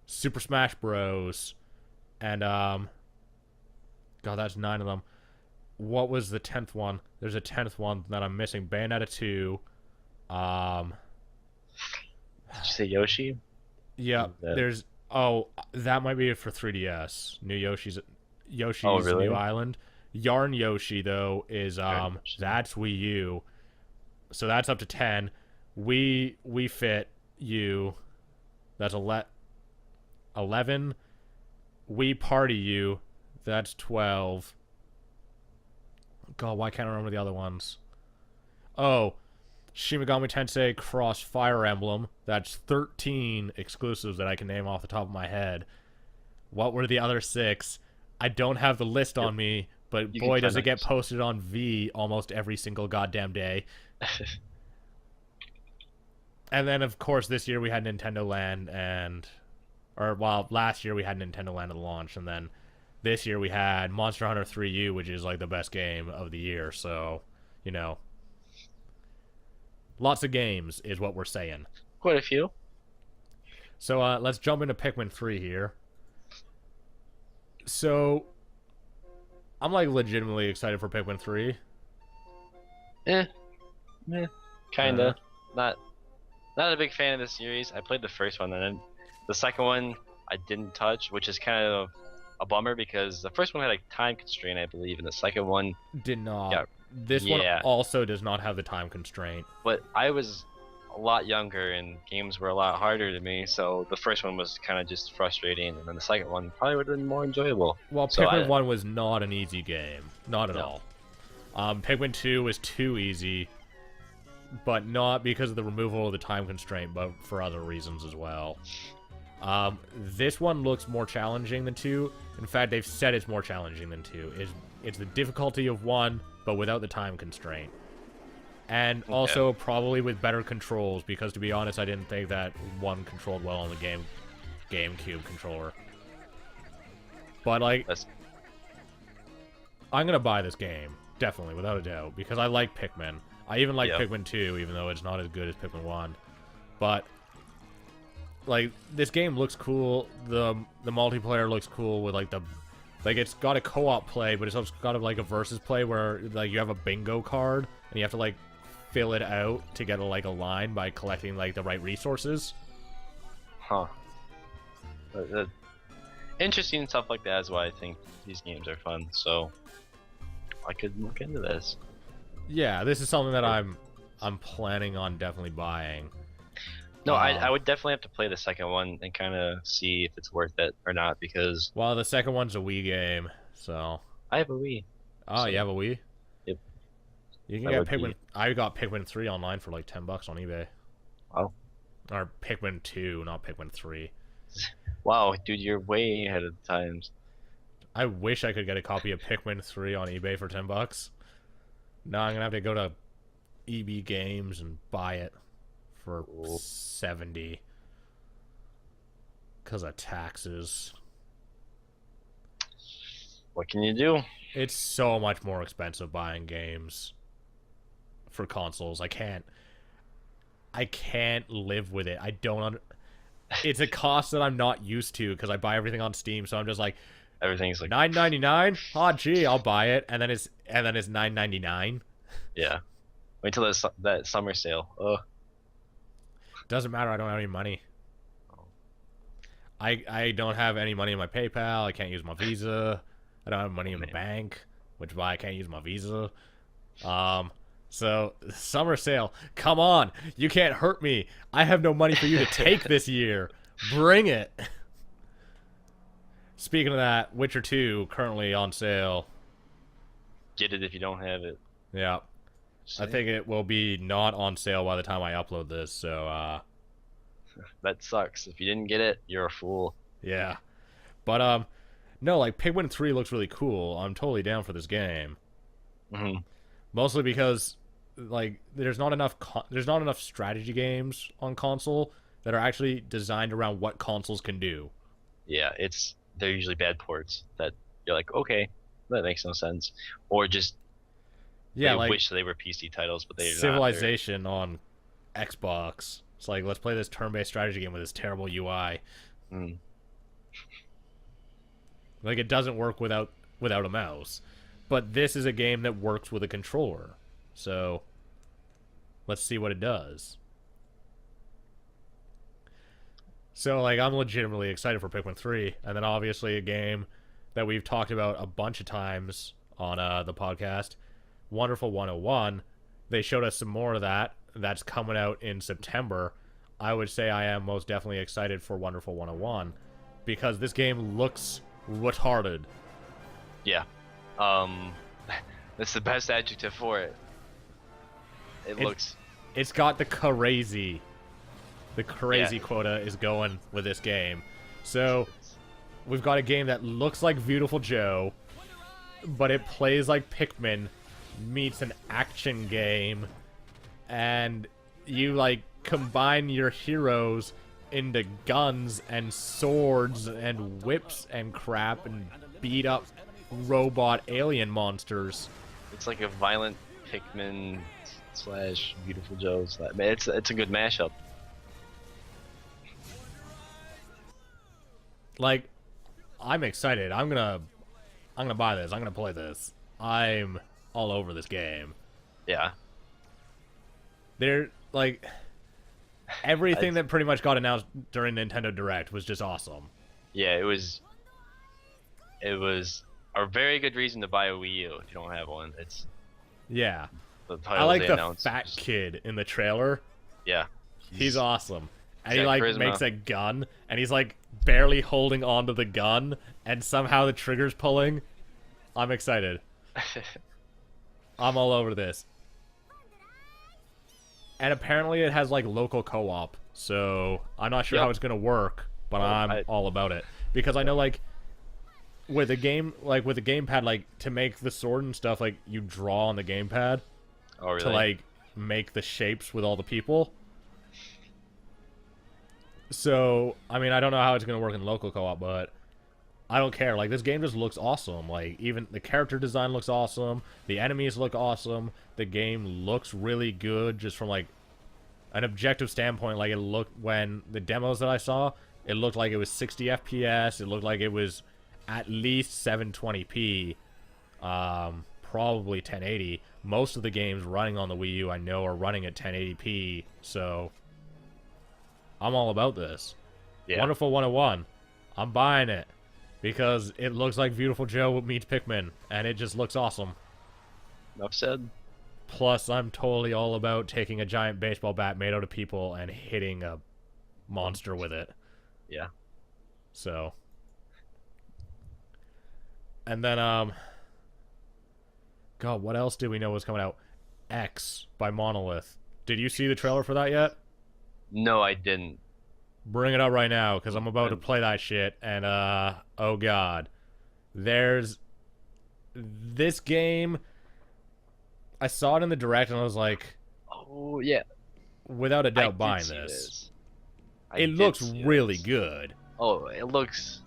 Super Smash Bros, and God, that's 9 of them. What was the 10th one? There's a 10th one that I'm missing. Bayonetta 2. Did you say Yoshi? Yeah. There's that might be it for 3DS. Yoshi's really? New Island. Yarn Yoshi though is that's Wii U. So that's up to 10. We Fit U. That's 11. Wii Party U. That's 12. God, why can't I remember the other ones? Oh, Shin Megami Tensei Cross Fire Emblem. That's 13 exclusives that I can name off the top of my head. What were the other 6? I don't have the list on me, but boy, does it get posted on V almost every single goddamn day. And then, of course, this year we had Nintendo Land last year we had Nintendo Land at the launch, and then this year we had Monster Hunter 3U, which is like the best game of the year. So, lots of games is what we're saying. Quite a few. So let's jump into Pikmin 3 here. So, I'm like legitimately excited for Pikmin 3. Kinda. Not a big fan of the series. I played the first one, and then the second one I didn't touch, which is kind of a bummer because the first one had a time constraint, I believe, and the second one did not. Yeah. This one also does not have the time constraint. But I was lot younger and games were a lot harder to me, so the first one was kind of just frustrating, and then the second one probably would have been more enjoyable. Well, So Pikmin 1 was not an easy game. Not at No. all. Pikmin 2 was too easy, but not because of the removal of the time constraint, but for other reasons as well. This one looks more challenging than 2. In fact, they've said it's more challenging than 2. It's the difficulty of 1, but without the time constraint. And also probably with better controls, because to be honest, I didn't think that 1 controlled well on the GameCube controller. But like, I'm gonna buy this game, definitely, without a doubt, because I like Pikmin. I even like Pikmin 2, even though it's not as good as Pikmin 1. But like, this game looks cool. The multiplayer looks cool with like it's got a co-op play, but it's also got like a versus play where like you have a bingo card and you have to like fill it out to get like a line by collecting like the right resources. Huh. Interesting stuff like that is why I think these games are fun. So I could look into this. Yeah, this is something that I'm planning on definitely buying. No, I would definitely have to play the second one and kind of see if it's worth it or not, because well, the second one's a Wii game, so I have a Wii. Oh, so you have a Wii? Yep. You can get Pikmin. I got Pikmin 3 online for like $10 on eBay. Oh. Or Pikmin 2, not Pikmin 3. Wow, dude, you're way ahead of the times. I wish I could get a copy of Pikmin 3 on eBay for $10. Now I'm gonna have to go to EB Games and buy it for $70 because of taxes. What can you do? It's so much more expensive buying games for consoles. I can't live with it. I don't. It's a cost that I'm not used to because I buy everything on Steam. So I'm just like, everything's like $9.99. Oh, gee, I'll buy it, and then it's $9.99. Yeah. Wait till that summer sale. Ugh. Doesn't matter. I don't have any money. I don't have any money in my PayPal. I can't use my Visa. I don't have money in the bank, which is why I can't use my Visa. So summer sale. Come on, you can't hurt me. I have no money for you to take this year. Bring it. Speaking of that, Witcher 2 currently on sale. Get it if you don't have it. Yeah. I think it will be not on sale by the time I upload this, so that sucks. If you didn't get it, you're a fool. Yeah. But no, like Pikmin 3 looks really cool. I'm totally down for this game. Mostly because like there's not enough strategy games on console that are actually designed around what consoles can do. Yeah, they're usually bad ports that you're like, okay, that makes no sense, or just they like wish they were PC titles, but they're Civilization not. On Xbox. It's like, let's play this turn-based strategy game with this terrible UI. Like, it doesn't work without a mouse. But this is a game that works with a controller. So, let's see what it does. So, like, I'm legitimately excited for Pikmin 3. And then, obviously, a game that we've talked about a bunch of times on the podcast, Wonderful 101. They showed us some more of that. That's coming out in September. I would say I am most definitely excited for Wonderful 101 because this game looks retarded. Yeah. That's the best adjective for it. It's got the crazy. The crazy quota is going with this game. So we've got a game that looks like Beautiful Joe, but it plays like Pikmin meets an action game, and you like combine your heroes into guns and swords and whips and crap and beat up robot alien monsters. It's like a violent Pikmin / Beautiful Joe's. It's a good mashup. Like, I'm excited. I'm gonna buy this. I'm gonna play this. I'm all over this game. Yeah. They're like everything that pretty much got announced during Nintendo Direct was just awesome. Yeah, it was a very good reason to buy a Wii U if you don't have one. I like the fat just... kid in the trailer. Yeah. He's awesome. And He's he got like charisma. makes a gun, and he's like barely holding onto the gun, and somehow the trigger's pulling. I'm excited. I'm all over this. And apparently it has like local co-op, so I'm not sure how it's gonna work, but I'm all about it because I know like with a game like with a gamepad, like to make the sword and stuff, like you draw on the gamepad to like make the shapes with all the people. So I mean, I don't know how it's gonna work in local co-op, but I don't care. Like, this game just looks awesome. Like, even the character design looks awesome. The enemies look awesome. The game looks really good just from, like, an objective standpoint. Like, it looked, when the demos that I saw, it looked like it was 60 FPS. It looked like it was at least 720p. Probably 1080. Most of the games running on the Wii U, I know, are running at 1080p. So, I'm all about this. Yeah. Wonderful 101. I'm buying it. Because it looks like Beautiful Joe meets Pikmin, and it just looks awesome. Enough said. Plus, I'm totally all about taking a giant baseball bat made out of people and hitting a monster with it. Yeah. So. And then, God, what else did we know was coming out? X by Monolith. Did you see the trailer for that yet? No, I didn't. Bring it up right now, because I'm about to play that shit, and, oh god. There's... This game... I saw it in the Direct, and I was like... Oh, yeah. Without a doubt buying this. It looks really good. Oh, it looks...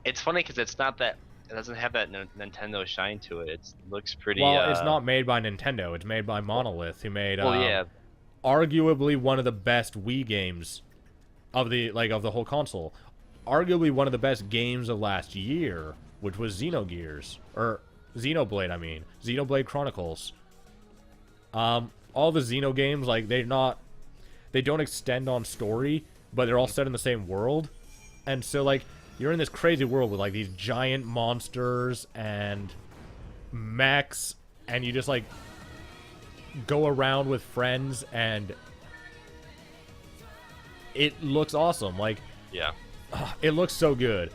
It's funny, because it's not that... It doesn't have that Nintendo shine to it. It looks pretty, Well, it's not made by Nintendo. It's made by Monolith, who made, yeah. arguably one of the best Wii games of the whole console. Arguably one of the best games of last year, which was Xenogears. Or, Xenoblade, I mean. Xenoblade Chronicles. All the Xeno games, like, they don't extend on story, but they're all set in the same world. And so, like, you're in this crazy world with, like, these giant monsters and mechs, and you just, like, go around with friends, and it looks awesome. Like, yeah, it looks so good.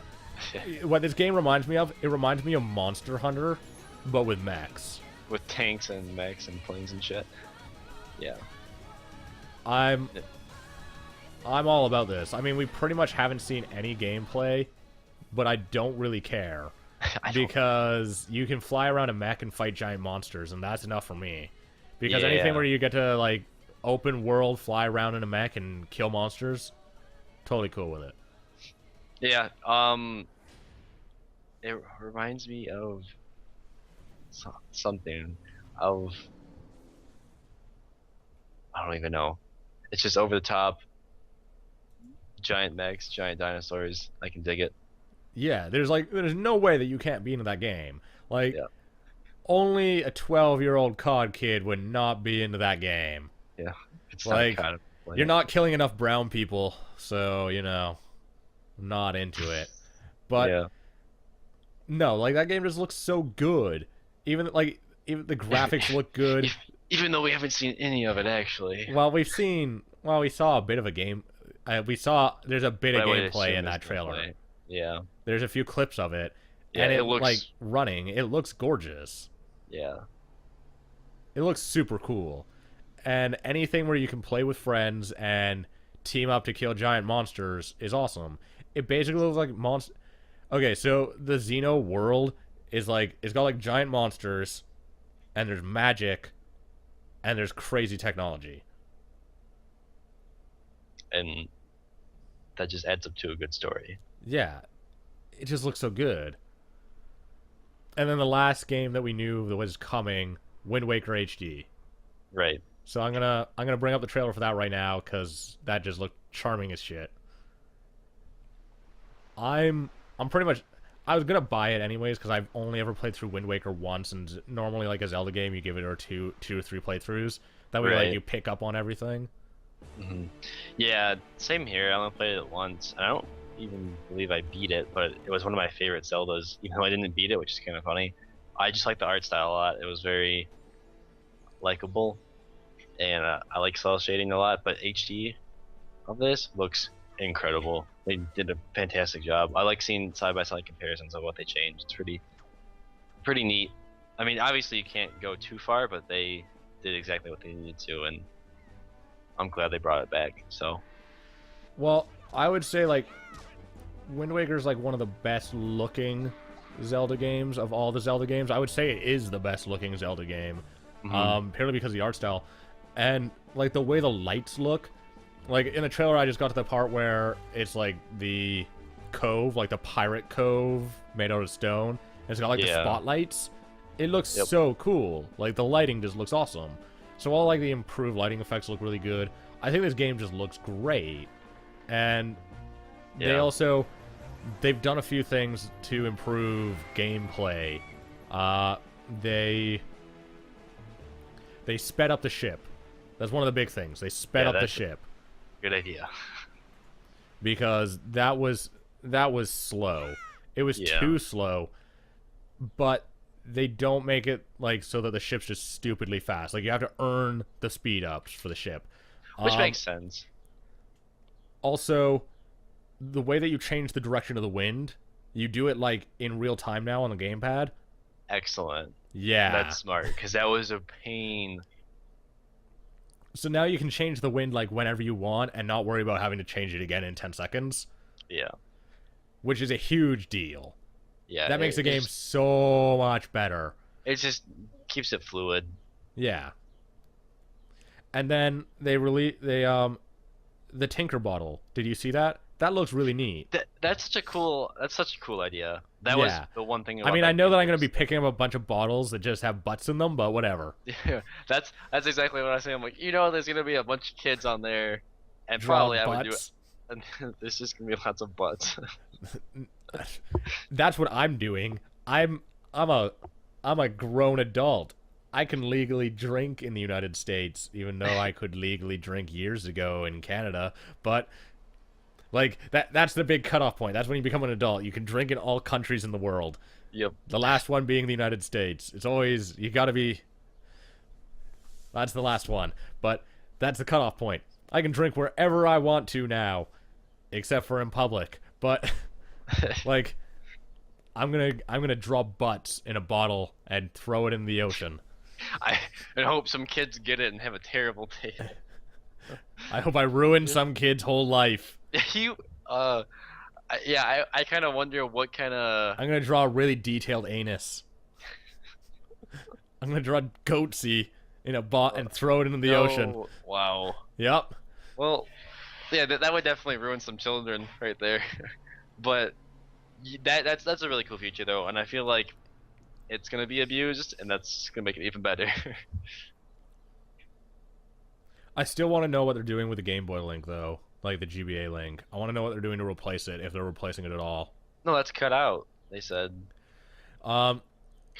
What this game reminds me of, it reminds me of Monster Hunter, but with mechs. With tanks and mechs and planes and shit. Yeah. I'm all about this. I mean, we pretty much haven't seen any gameplay, but I don't really care. Because you can fly around a mech and fight giant monsters, and that's enough for me. Because anything where you get to, like, open world, fly around in a mech and kill monsters, totally cool with it. Yeah, it reminds me of something of, I don't even know. It's just over the top, giant mechs, giant dinosaurs. I can dig it. Yeah, there's no way that you can't be into that game. Like, only a 12-year-old COD kid would not be into that game. Yeah. It's like, you're not killing enough brown people, so, you know, I'm not into it. But, no, like, that game just looks so good. Even the graphics look good. Even though we haven't seen any of it, actually. Well, we saw a bit of a game. There's a bit of gameplay in that trailer. Yeah. There's a few clips of it. Yeah, and it looks like running. It looks gorgeous. Yeah. It looks super cool. And anything where you can play with friends and team up to kill giant monsters is awesome. It basically looks like monster. Okay, so the Xeno world is like, it's got like giant monsters, and there's magic, and there's crazy technology. And that just adds up to a good story. Yeah. It just looks so good. And then the last game that we knew that was coming, Wind Waker HD. Right. So I'm gonna bring up the trailer for that right now, because that just looked charming as shit. I'm pretty much, I was gonna buy it anyways, because I've only ever played through Wind Waker once, and normally, like a Zelda game, you give it or two or three playthroughs. That way, like, you pick up on everything. Mm-hmm. Yeah, same here. I only played it once. I don't even believe I beat it, but it was one of my favorite Zeldas, even though I didn't beat it, which is kind of funny. I just like the art style a lot. It was very likable, and I like cell shading a lot, but HD of this looks incredible. They did a fantastic job. I like seeing side by side comparisons of what they changed. It's pretty neat. I mean, obviously you can't go too far, but they did exactly what they needed to, and I'm glad they brought it back. So, Well, I would say like Wind Waker is like one of the best looking Zelda games of all the Zelda games. I would say it is the best looking Zelda game, purely because of the art style and like the way the lights look. Like in the trailer, I just got to the part where it's like the cove, like the pirate cove made out of stone. And it's got like the spotlights. It looks so cool. Like the lighting just looks awesome. So all like the improved lighting effects look really good. I think this game just looks great. And they've done a few things to improve gameplay. They sped up the ship. That's one of the big things. They sped up the ship. Good idea. Because that was slow. It was too slow. But they don't make it like so that the ship's just stupidly fast. Like you have to earn the speed ups for the ship. Which makes sense. Also, the way that you change the direction of the wind, you do it like in real time now on the gamepad. Excellent. Yeah. That's smart, because that was a pain. So now you can change the wind like whenever you want and not worry about having to change it again in 10 seconds. Yeah. Which is a huge deal. Yeah. That makes the game so much better. It just keeps it fluid. Yeah. And then the Tinker Bottle. Did you see that? That looks really neat. That's such a cool idea. That was the one thing about I mean, I know that I'm going to be picking up a bunch of bottles that just have butts in them, but whatever. Yeah, that's exactly what I say. I'm like, there's going to be a bunch of kids on there, and Draw probably butts. I would do it. And there's just going to be lots of butts. That's what I'm doing. I'm a grown adult. I can legally drink in the United States, even though I could legally drink years ago in Canada. But like that's the big cutoff point. That's when you become an adult. You can drink in all countries in the world. Yep. The last one being the United States. It's always you gotta be. That's the last one. But that's the cutoff point. I can drink wherever I want to now, except for in public. But like, I'm gonna draw butts in a bottle and throw it in the ocean. I hope some kids get it and have a terrible day. I hope I ruin some kid's whole life. I kind of wonder what kind of. I'm gonna draw a really detailed anus. I'm gonna draw goatsy in a bot and throw it into the ocean. Wow. Yep. Well, yeah, that would definitely ruin some children right there. But that's a really cool feature though, and I feel like it's gonna be abused, and that's gonna make it even better. I still want to know what they're doing with the Game Boy Link though, like the GBA Link. I want to know what they're doing to replace it, if they're replacing it at all. No, that's cut out. They said. Because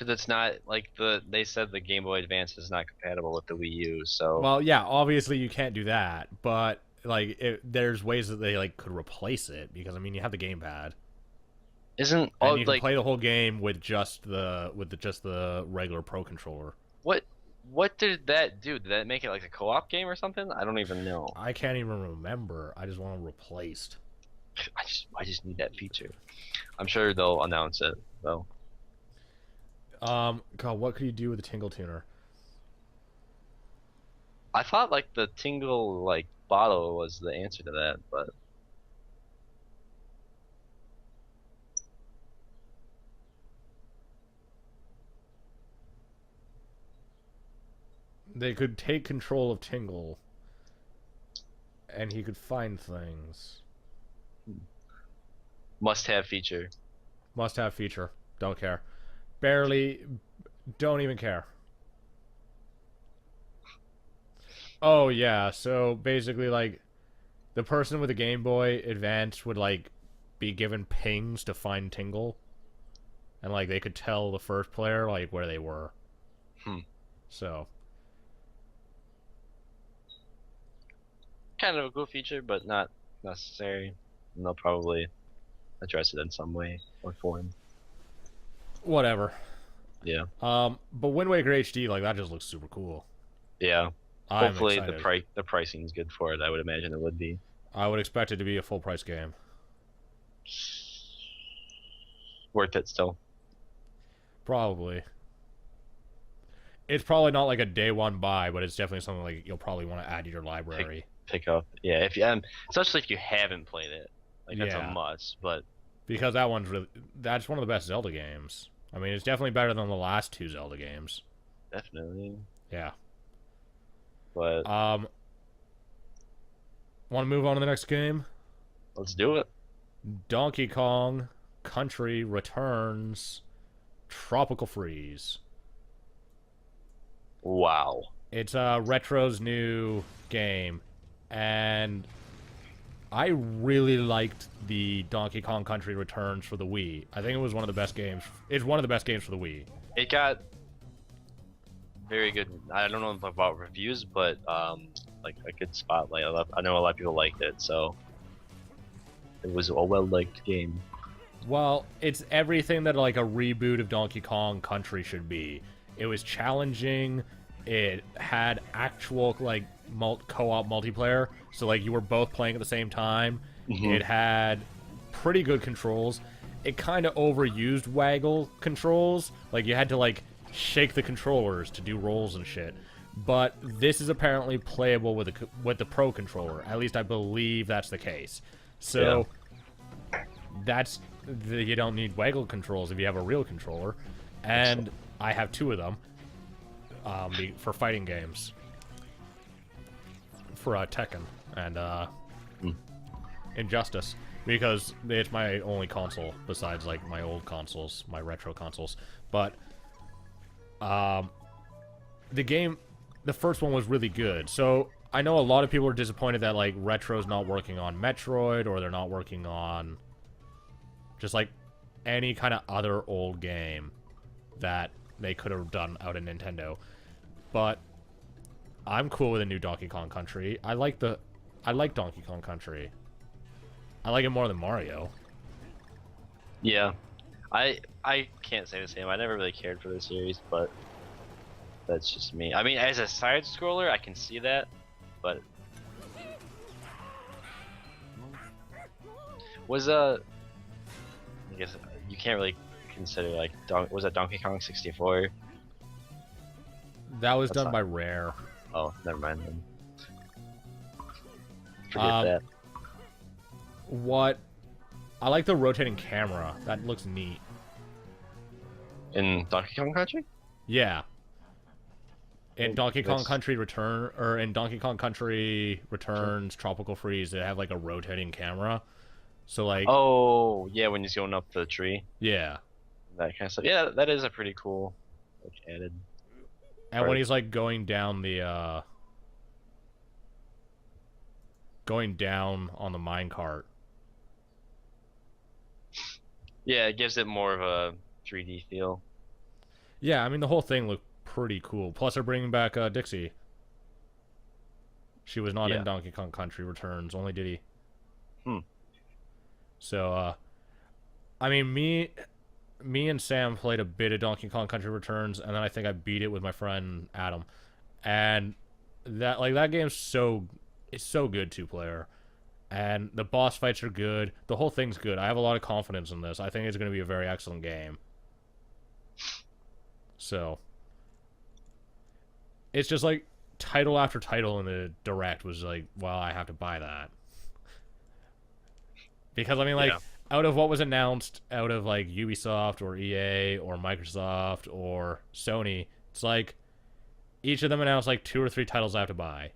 it's not like they said the Game Boy Advance is not compatible with the Wii U. So. Well, yeah, obviously you can't do that, but like there's ways that they like could replace it because I mean you have the gamepad. And you can play the whole game with just the regular Pro controller. What did that do? Did that make it like a co-op game or something? I don't even know. I can't even remember. I just want it replaced. I just need that feature. I'm sure they'll announce it though. God, what could you do with the Tingle Tuner? I thought like the Tingle like bottle was the answer to that, but. They could take control of Tingle, and he could find things. Must-have feature. Must-have feature. Don't care. Barely. Don't even care. Oh, yeah. So, basically, like, the person with the Game Boy Advance would, like, be given pings to find Tingle. And, like, they could tell the first player, like, where they were. So... kind of a cool feature, but not necessary. And they'll probably address it in some way or form. Whatever. Yeah. But Wind Waker HD, like that just looks super cool. Yeah. I'm Hopefully excited. the pricing is good for it. I would imagine it would be. I would expect it to be a full price game. Worth it still. Probably. It's probably not like a day one buy, but it's definitely something like you'll probably want to add to your library. Pick up. Yeah, if you especially if you haven't played it. Like that's a Yeah, must, but because that's one of the best Zelda games. I mean, it's definitely better than the last two Zelda games. definitely. Yeah. But Want to move on to the next game? let's do it. Donkey Kong Country Returns Tropical Freeze. Wow. It's Retro's new game, and I really liked the Donkey Kong Country Returns for the Wii. I think it was one of the best games. It's one of the best games for the Wii. It got very good. I don't know about reviews, but like a good spotlight. I know a lot of people liked it, so it was a well-liked game. Well, it's everything that like a reboot of Donkey Kong Country should be. It was challenging. It had actual like co-op multiplayer, so like you were both playing at the same time. It had pretty good controls. It kind of overused waggle controls. Like you had to like shake the controllers to do rolls and shit. But this is apparently playable with the Pro controller. At least I believe that's the case. So you don't need waggle controls if you have a real controller, and I have two of them for fighting games for Tekken and Injustice, because it's my only console besides like my old consoles, my retro consoles. But the first one was really good. So I know a lot of people are disappointed that like Retro's not working on Metroid, or they're not working on just like any kind of other old game that they could have done out of Nintendo. But I'm cool with a new Donkey Kong Country. I like Donkey Kong Country. I like it more than Mario. Yeah, I can't say the same. I never really cared for the series, but that's just me. I mean, as a side scroller, I can see that, but was I guess you can't really consider like was that Donkey Kong 64? That was done by Rare. Oh, never mind then. Forget that. What? I like the rotating camera. That looks neat. In Donkey Kong Country? Yeah. In Donkey Kong Country Returns Tropical Freeze, they have like a rotating camera. So like, oh yeah, when he's going up the tree. Yeah. That kind of stuff. Yeah, that is a pretty cool like added. And when he's like going down on the minecart. Yeah, it gives it more of a 3D feel. Yeah, I mean the whole thing looked pretty cool. Plus, they're bringing back Dixie. She was not in Donkey Kong Country Returns, only Diddy. So, I mean, me and Sam played a bit of Donkey Kong Country Returns, and then I think I beat it with my friend Adam. And that game's so good, two-player. And the boss fights are good. The whole thing's good. I have a lot of confidence in this. I think it's going to be a very excellent game. So, it's just like title after title in the Direct was like, well, I have to buy that. Because, I mean, like, out of what was announced, out of, like, Ubisoft or EA or Microsoft or Sony, it's like, each of them announced, like, 2 or 3 titles I have to buy.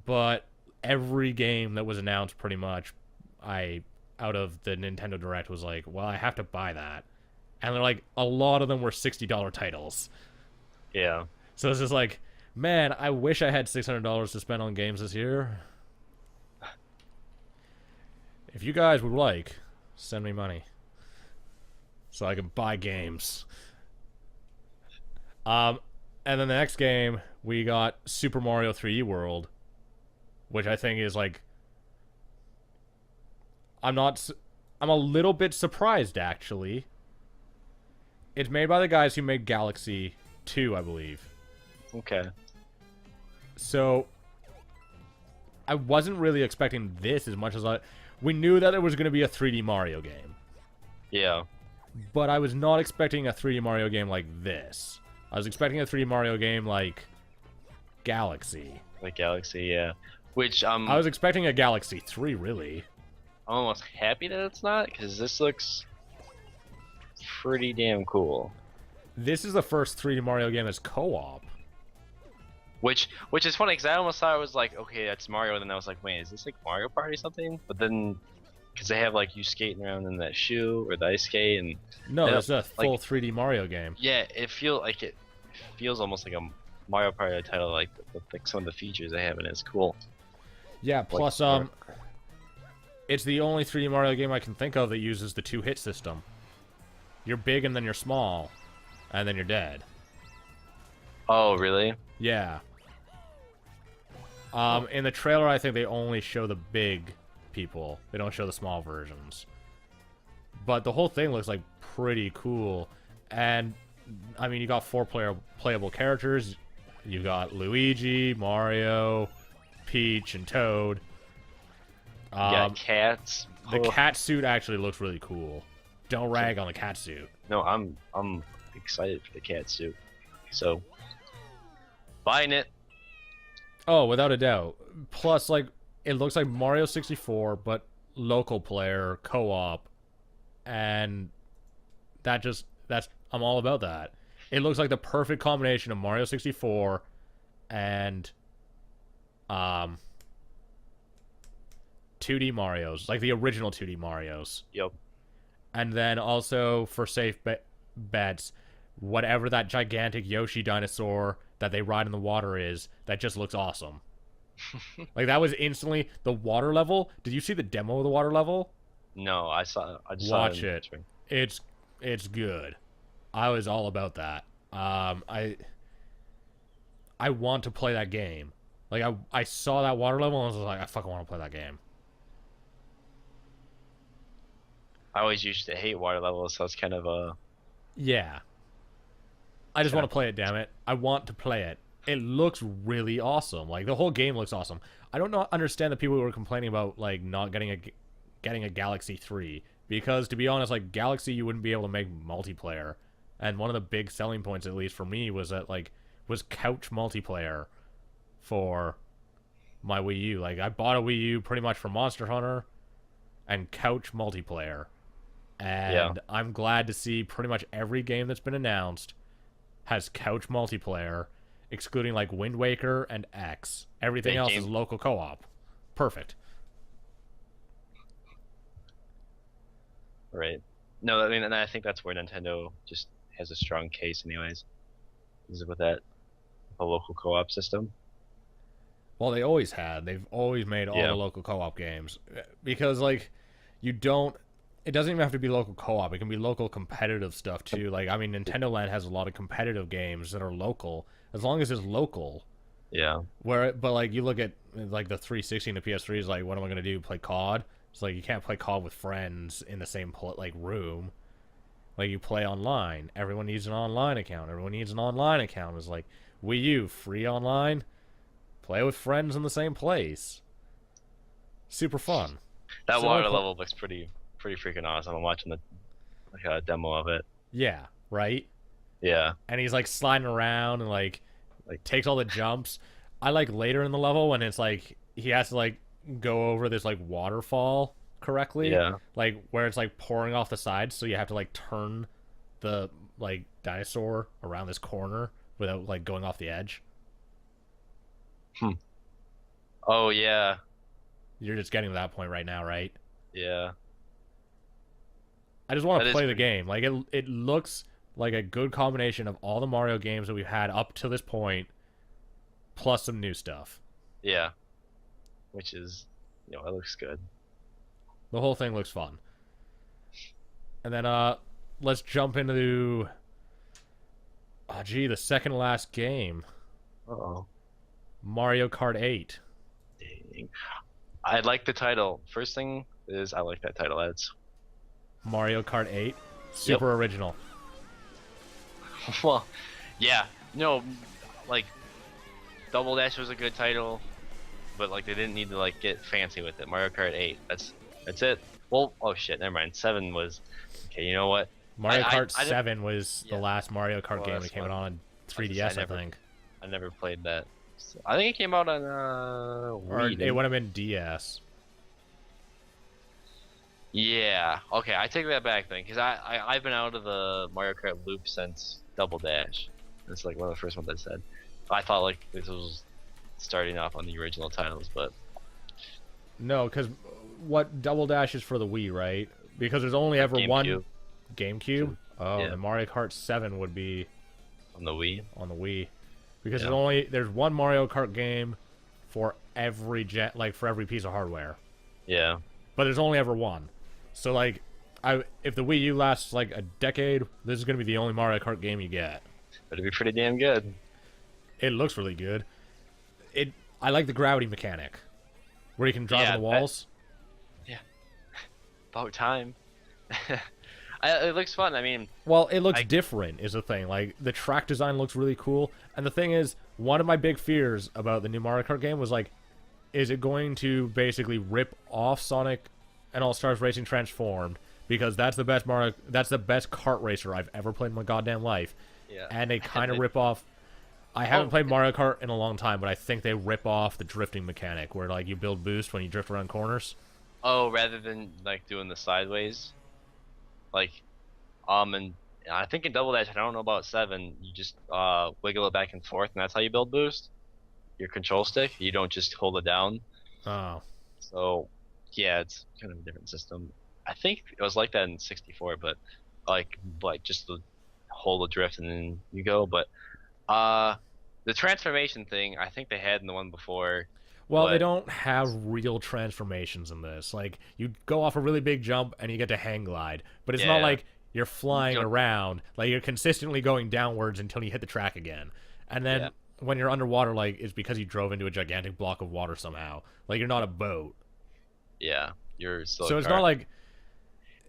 But every game that was announced, pretty much, out of the Nintendo Direct was like, well, I have to buy that. And they're like, a lot of them were $60 titles. Yeah. So it's just like, man, I wish I had $600 to spend on games this year. If you guys would like, send me money so I can buy games. And then the next game, we got Super Mario 3D World, which I think is like, I'm a little bit surprised, actually. It's made by the guys who made Galaxy 2, I believe. Okay. So I wasn't really expecting this as much as we knew that it was going to be a 3D Mario game. Yeah. But I was not expecting a 3D Mario game like this. I was expecting a 3D Mario game like Galaxy. Like Galaxy, yeah. Which I was expecting a Galaxy 3, really. I'm almost happy that it's not, because this looks pretty damn cool. This is the first 3D Mario game that's co-op. Which is funny, because I almost thought it was like, okay, that's Mario, and then I was like, wait, is this like Mario Party or something? But then, because they have like you skating around in that shoe or the ice skate, and no, it's a full like, 3D Mario game. Yeah, it feels almost like a Mario Party title, like some of the features they have in it is cool. Yeah, plus like, it's the only 3D Mario game I can think of that uses the 2-hit system. You're big and then you're small, and then you're dead. Oh, really? Yeah. In the trailer, I think they only show the big people. They don't show the small versions. But the whole thing looks like pretty cool. And, I mean, you got 4 playable characters. You got Luigi, Mario, Peach, and Toad. Yeah, cats. The cat suit actually looks really cool. Don't rag on the cat suit. No, I'm excited for the cat suit. So, buying it. Oh, without a doubt. Plus, like, it looks like Mario 64, but local player, co-op, and that's I'm all about that. It looks like the perfect combination of Mario 64 and 2D Marios, like the original 2D Marios. Yep. And then also for safe bets, whatever that gigantic Yoshi dinosaur that they ride in the water is, that just looks awesome. Like, that was instantly the water level. Did you see the demo of the water level? No, I just Watch saw it. It's good. I was all about that. I want to play that game. Like, I saw that water level and I was like, I fucking want to play that game. I always used to hate water levels, so it's kind of a... Yeah. I just want to play it, damn it. I want to play it. It looks really awesome. Like, the whole game looks awesome. I don't understand the people who were complaining about, like, not getting a Galaxy 3. Because, to be honest, like, Galaxy, you wouldn't be able to make multiplayer. And one of the big selling points, at least for me, was that, like, was couch multiplayer for my Wii U. Like, I bought a Wii U pretty much for Monster Hunter and couch multiplayer. And yeah. I'm glad to see pretty much every game that's been announced has couch multiplayer, excluding like Wind Waker and X. Everything else is local co-op. Perfect. Right. No, I mean, and I think that's where Nintendo just has a strong case anyways. Is with that a local co-op system. Well, they always had. They've always made all the local co-op games. Because, like, it doesn't even have to be local co-op. It can be local competitive stuff, too. Like, I mean, Nintendo Land has a lot of competitive games that are local. As long as it's local. Yeah. But, like, you look at, like, the 360 and the PS3 is like, what am I going to do? Play COD? It's like, you can't play COD with friends in the same, room. Like, you play online. Everyone needs an online account. It's like, Wii U, free online. Play with friends in the same place. Super fun. That water level looks pretty freaking awesome. I'm watching a demo of it. Yeah, right? Yeah. And he's like sliding around and like takes all the jumps. I like later in the level when it's like he has to like go over this like waterfall correctly. Yeah. Like where it's like pouring off the sides, so you have to like turn the like dinosaur around this corner without like going off the edge. Oh yeah. You're just getting to that point right now, right? Yeah. I just want to play the game. Like it looks like a good combination of all the Mario games that we've had up to this point, plus some new stuff. Yeah. Which is, it looks good. The whole thing looks fun. And then let's jump into the second to last game. Uh-oh. Mario Kart 8. Dang. I like the title. First thing is I like that title. That's Mario Kart 8. Super original. Well, yeah. No, like Double Dash was a good title, but like they didn't need to like get fancy with it. Mario Kart 8, that's it. Well, oh shit, never mind. 7 was okay. You know what? Mario Kart I 7 was the yeah. last Mario Kart Well, game that's that came one. out on I was 3DS, gonna I say, think. I never played that. So, I think it came out on Or Wii. it Didn't would have been DS. Yeah. Okay, I take that back then, because I've been out of the Mario Kart loop since Double Dash. It's like one of the first ones I said. I thought like this was starting off on the original titles, but No, because what Double Dash is for the Wii, right? Because there's only ever one GameCube. Oh, Yeah. the Mario Kart 7 would be on the Wii. on the Wii. Because Yeah. there's one Mario Kart game for every for every piece of hardware. Yeah. But there's only ever one. So like if the Wii U lasts like a decade, this is going to be the only Mario Kart game you get. But it'd be pretty damn good. It looks really good. I like the gravity mechanic where you can drive on the walls. Yeah. About time. It looks fun. I mean, well, it looks different is the thing. Like the track design looks really cool. And the thing is, one of my big fears about the new Mario Kart game was like, is it going to basically rip off Sonic and All Stars Racing Transformed? Because that's the best kart racer I've ever played in my goddamn life. yeah. And they kind of rip off. I haven't played Mario Kart in a long time, but I think they rip off the drifting mechanic, where like you build boost when you drift around corners. Oh, rather than like doing the sideways, like, and I think in Double Dash, I don't know about 7. You just wiggle it back and forth, and that's how you build boost. Your control stick. You don't just hold it down. Oh. So, yeah, it's kind of a different system. I think it was like that in 64, but like just the hold the drift and then you go. But the transformation thing, I think they had in the one before. Well, they don't have real transformations in this. Like, you go off a really big jump and you get to hang glide, but it's not like you're flying around. Like, you're consistently going downwards until you hit the track again. And then when you're underwater, like, it's because you drove into a gigantic block of water somehow. Like, you're not a boat. Yeah, you're still so it's not like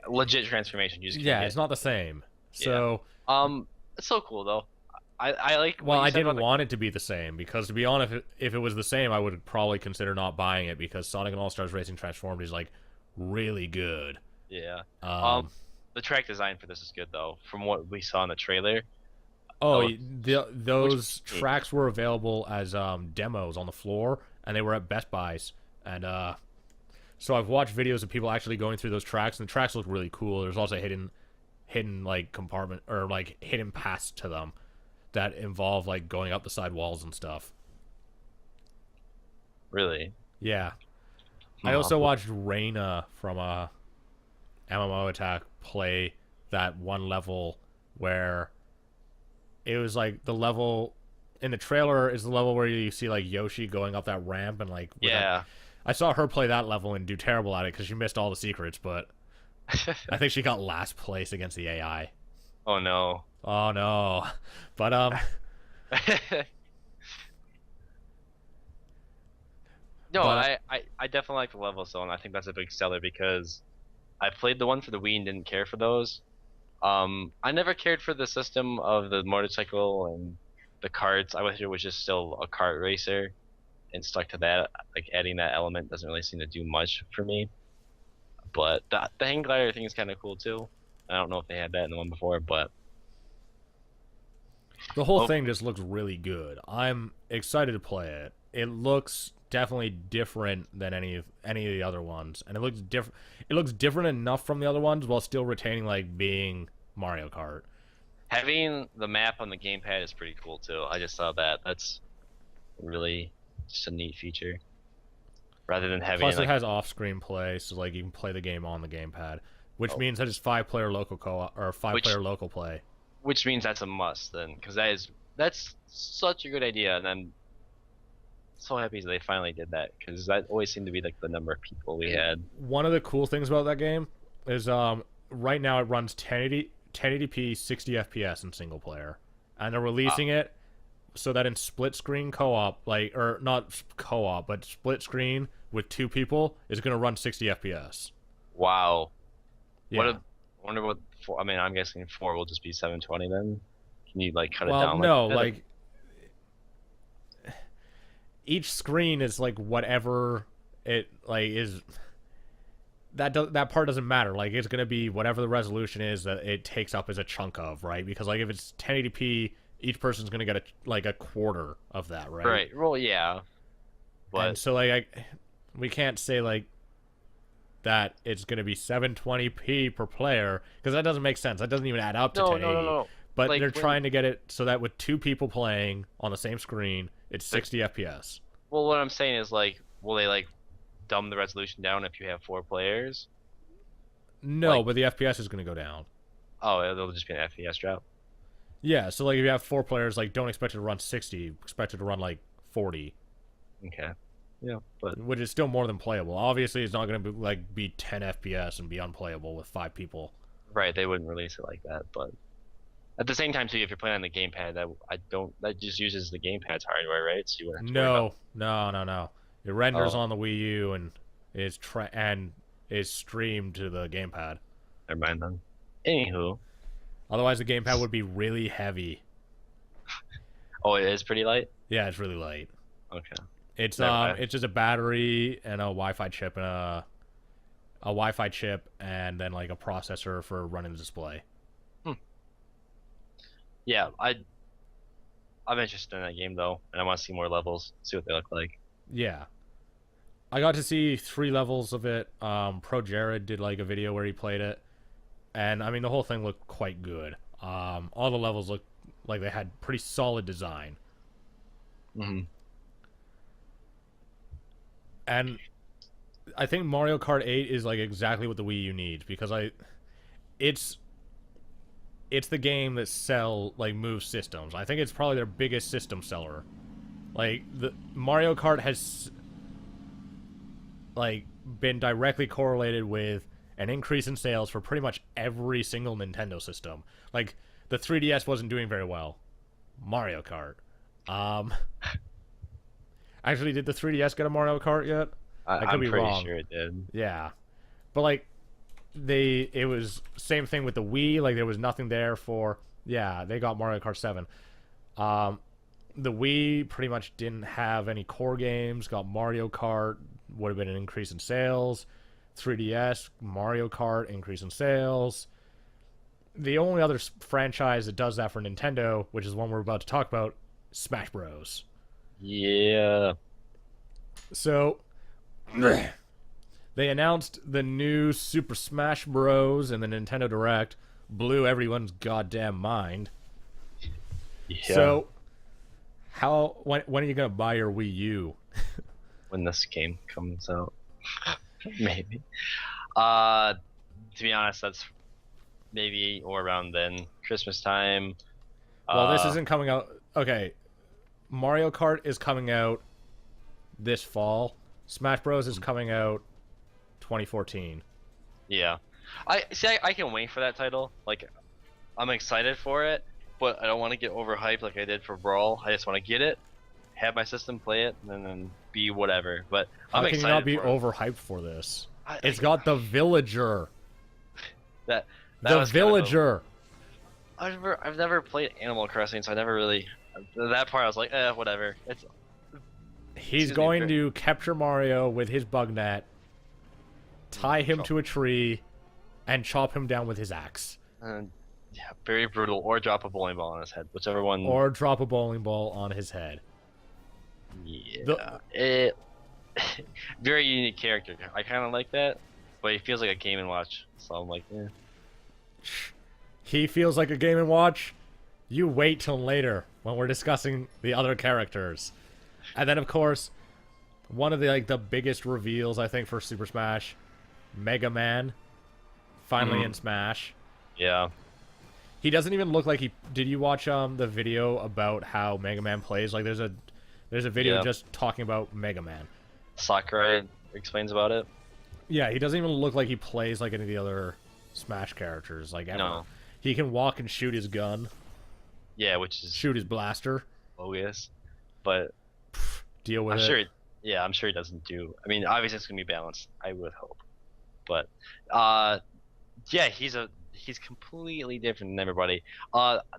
legit transformation. You just can't it's not the same. So it's so cool though. I like. Well, I didn't want it to be the same because, to be honest, if it was the same, I would probably consider not buying it because Sonic and All Stars Racing Transformed is like really good. Yeah. The track design for this is good though, from what we saw in the trailer. Oh, those tracks were available as demos on the floor, and they were at Best Buys. And so I've watched videos of people actually going through those tracks, and the tracks look really cool. There's also hidden like compartment or like hidden paths to them that involve like going up the side walls and stuff. Really? Yeah. I also watched Reina from MMO Attack play that one level where it was like the level in the trailer is the level where you see like Yoshi going up that ramp and like I saw her play that level and do terrible at it because she missed all the secrets, but I think she got last place against the AI. Oh no. Oh no. But no, I definitely like the level zone. I think that's a big seller because I played the one for the Wii and didn't care for those. I never cared for the system of the motorcycle and the karts. I wish it was just still a kart racer and stuck to that. Like adding that element doesn't really seem to do much for me. But the hang glider thing is kind of cool too. I don't know if they had that in the one before, but the whole thing just looks really good. I'm excited to play it. It looks definitely different than any of the other ones, and it looks different. It looks different enough from the other ones while still retaining like being Mario Kart. Having the map on the gamepad is pretty cool too. I just saw that. That's really just a neat feature. Rather than having plus it has off-screen play, so like you can play the game on the gamepad, which means that it's 5-player local co-op or 5-player local play. Which means that's a must then, because that's such a good idea, and I'm so happy they finally did that, because that always seemed to be like the number of people we had. One of the cool things about that game is right now it runs 1080p 60 FPS in single player, and they're releasing it so that in split screen co-op, like, or not co-op, but split screen with 2 people is going to run 60 FPS. Wow. Yeah. I wonder what. I mean, I'm guessing 4 will just be 720 then. Can you like cut it well, down? No, like each screen is like whatever it like is. That part doesn't matter. Like it's gonna be whatever the resolution is that it takes up as a chunk of, right? Because like if it's 1080p, each person's gonna get a quarter of that, right? Right. Well, yeah. But And so we can't say like that it's gonna be 720p per player because that doesn't make sense. That doesn't even add up to no, 1080. no, no, no. But Like they're when, trying to get it so that with two people playing on the same screen, it's 60 FPS. well, what I'm saying is like, will they like dumb the resolution down if you have 4 players? No, Like, but the FPS is going to go down. oh, it'll just be an FPS drop. Yeah, so like if you have 4 players, like don't expect it to run 60, expect it to run like 40, Okay. Yeah, but which is still more than playable. Obviously, it's not going to be 10 FPS and be unplayable with 5 people. right, they wouldn't release it like that. But at the same time, too, if you're playing on the gamepad, that just uses the gamepad's hardware, right? So you wouldn't have to worry about. No. It renders Oh. on the Wii U and is streamed to the gamepad. Never mind then. Anywho, Otherwise, the gamepad would be really heavy. oh, it is pretty light. Yeah, it's really light. Okay. It's Never mind. it's just a battery and a Wi-Fi chip and and then like a processor for running the display. Yeah, I'm interested in that game though, and I want to see more levels, see what they look like. Yeah. I got to see 3 levels of it. Pro Jared did like a video where he played it. And I mean the whole thing looked quite good. All the levels looked like they had pretty solid design. Mm-hmm. And I think Mario Kart 8 is like exactly what the Wii U needs because it's the game that moves systems. I think it's probably their biggest system seller. Like the Mario Kart has like been directly correlated with an increase in sales for pretty much every single Nintendo system. Like the 3DS wasn't doing very well. Mario Kart. Actually, did the 3DS get a Mario Kart yet? I'm pretty sure it did. Yeah. But like it was same thing with the Wii, like there was nothing there for they got Mario Kart 7. The Wii pretty much didn't have any core games, got Mario Kart, would have been an increase in sales. 3DS, Mario Kart, increase in sales. The only other franchise that does that for Nintendo, which is one we're about to talk about, Smash Bros. Yeah. So they announced the new Super Smash Bros. In the Nintendo Direct, blew everyone's goddamn mind. Yeah. So, when are you gonna buy your Wii U? When this game comes out, maybe. To be honest, that's maybe or around then, Christmas time. Well, this isn't coming out. Okay, Mario Kart is coming out this fall. Smash Bros. Is coming out 2014. Yeah, I can wait for that title. Like, I'm excited for it, but I don't want to get overhyped like I did for Brawl. I just want to get it, have my system, play it, and then be whatever. But How I'm can you excited not be for it. overhyped for this? It's got the Villager. That The was kind of Villager. I've never played Animal Crossing, so I never really that part. I was like, whatever. It's He's Excuse me, going Brit. to capture Mario with his bug net, tie him to a tree, and chop him down with his axe. yeah, very brutal. Or drop a bowling ball on his head, whichever one. Or drop a bowling ball on his head. Yeah, it very unique character. I kind of like that, but he feels like a Game and Watch. So I'm like, eh. He feels like a Game & Watch. You wait till later when we're discussing the other characters. And then, of course, one of the biggest reveals, I think, for Super Smash, Mega Man, finally in Smash. Yeah. He doesn't even look like he... Did you watch the video about how Mega Man plays? Like, there's a video just talking about Mega Man. Sakurai explains about it. Yeah, he doesn't even look like he plays like any of the other Smash characters, like, ever. No. He can walk and shoot his gun, Yeah, which is shoot his blaster, bogus, but deal with I'm it. sure. I'm sure he doesn't do. I mean, obviously it's gonna be balanced. I would hope, but yeah, he's completely different than everybody.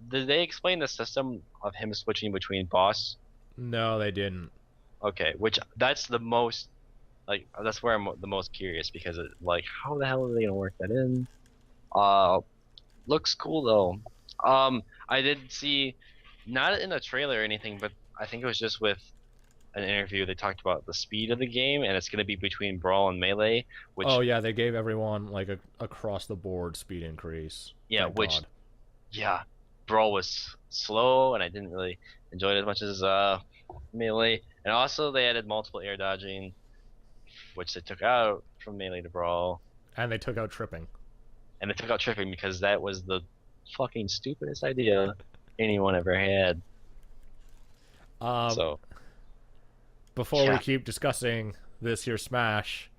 Did they explain the system of him switching between boss? No, they didn't. Okay, which that's the most like that's where I'm the most curious because it like how the hell are they gonna work that in? Uh, looks cool though. I did see, not in a trailer or anything, but I think it was just with an interview. They talked about the speed of the game, and it's gonna be between Brawl and Melee, Oh which yeah, they gave everyone like a across the board speed increase. yeah, Thank which God. yeah, Brawl was slow, and I didn't really enjoy it as much as Melee. And also they added multiple air dodging, which they took out from Melee to Brawl, And they took out tripping. and they took out tripping because that was the fucking stupidest idea anyone ever had. Um, So before we yeah. keep discussing this here Smash,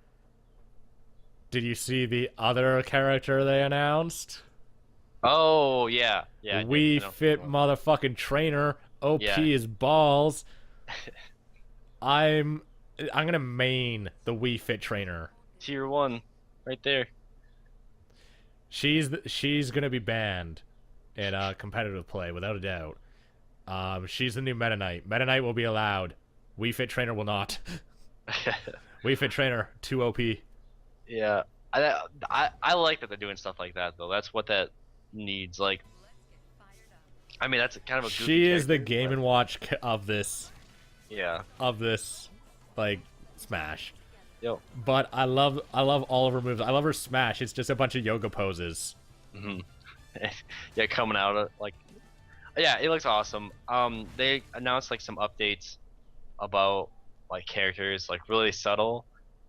did you see the other character they announced? Oh yeah, yeah, I did. I Wii know. Fit motherfucking trainer. Yeah, OP is balls. I'm I'm gonna main the Wii Fit trainer. tier one, right there. She's gonna be banned in competitive play without a doubt. She's the new Meta Knight. Meta Knight will be allowed. Wii Fit trainer will not. Wii Fit trainer too OP. Yeah, I like that they're doing stuff like that though. That's what that needs. Like, I mean, that's kind of a goofy She is the character, Game but and Watch yeah. of this like Smash. Yo. But I love all of her moves. I love her Smash. It's just a bunch of yoga poses. Hmm. Yeah, coming out of like, yeah, it looks awesome. They announced like some updates about like characters, like really subtle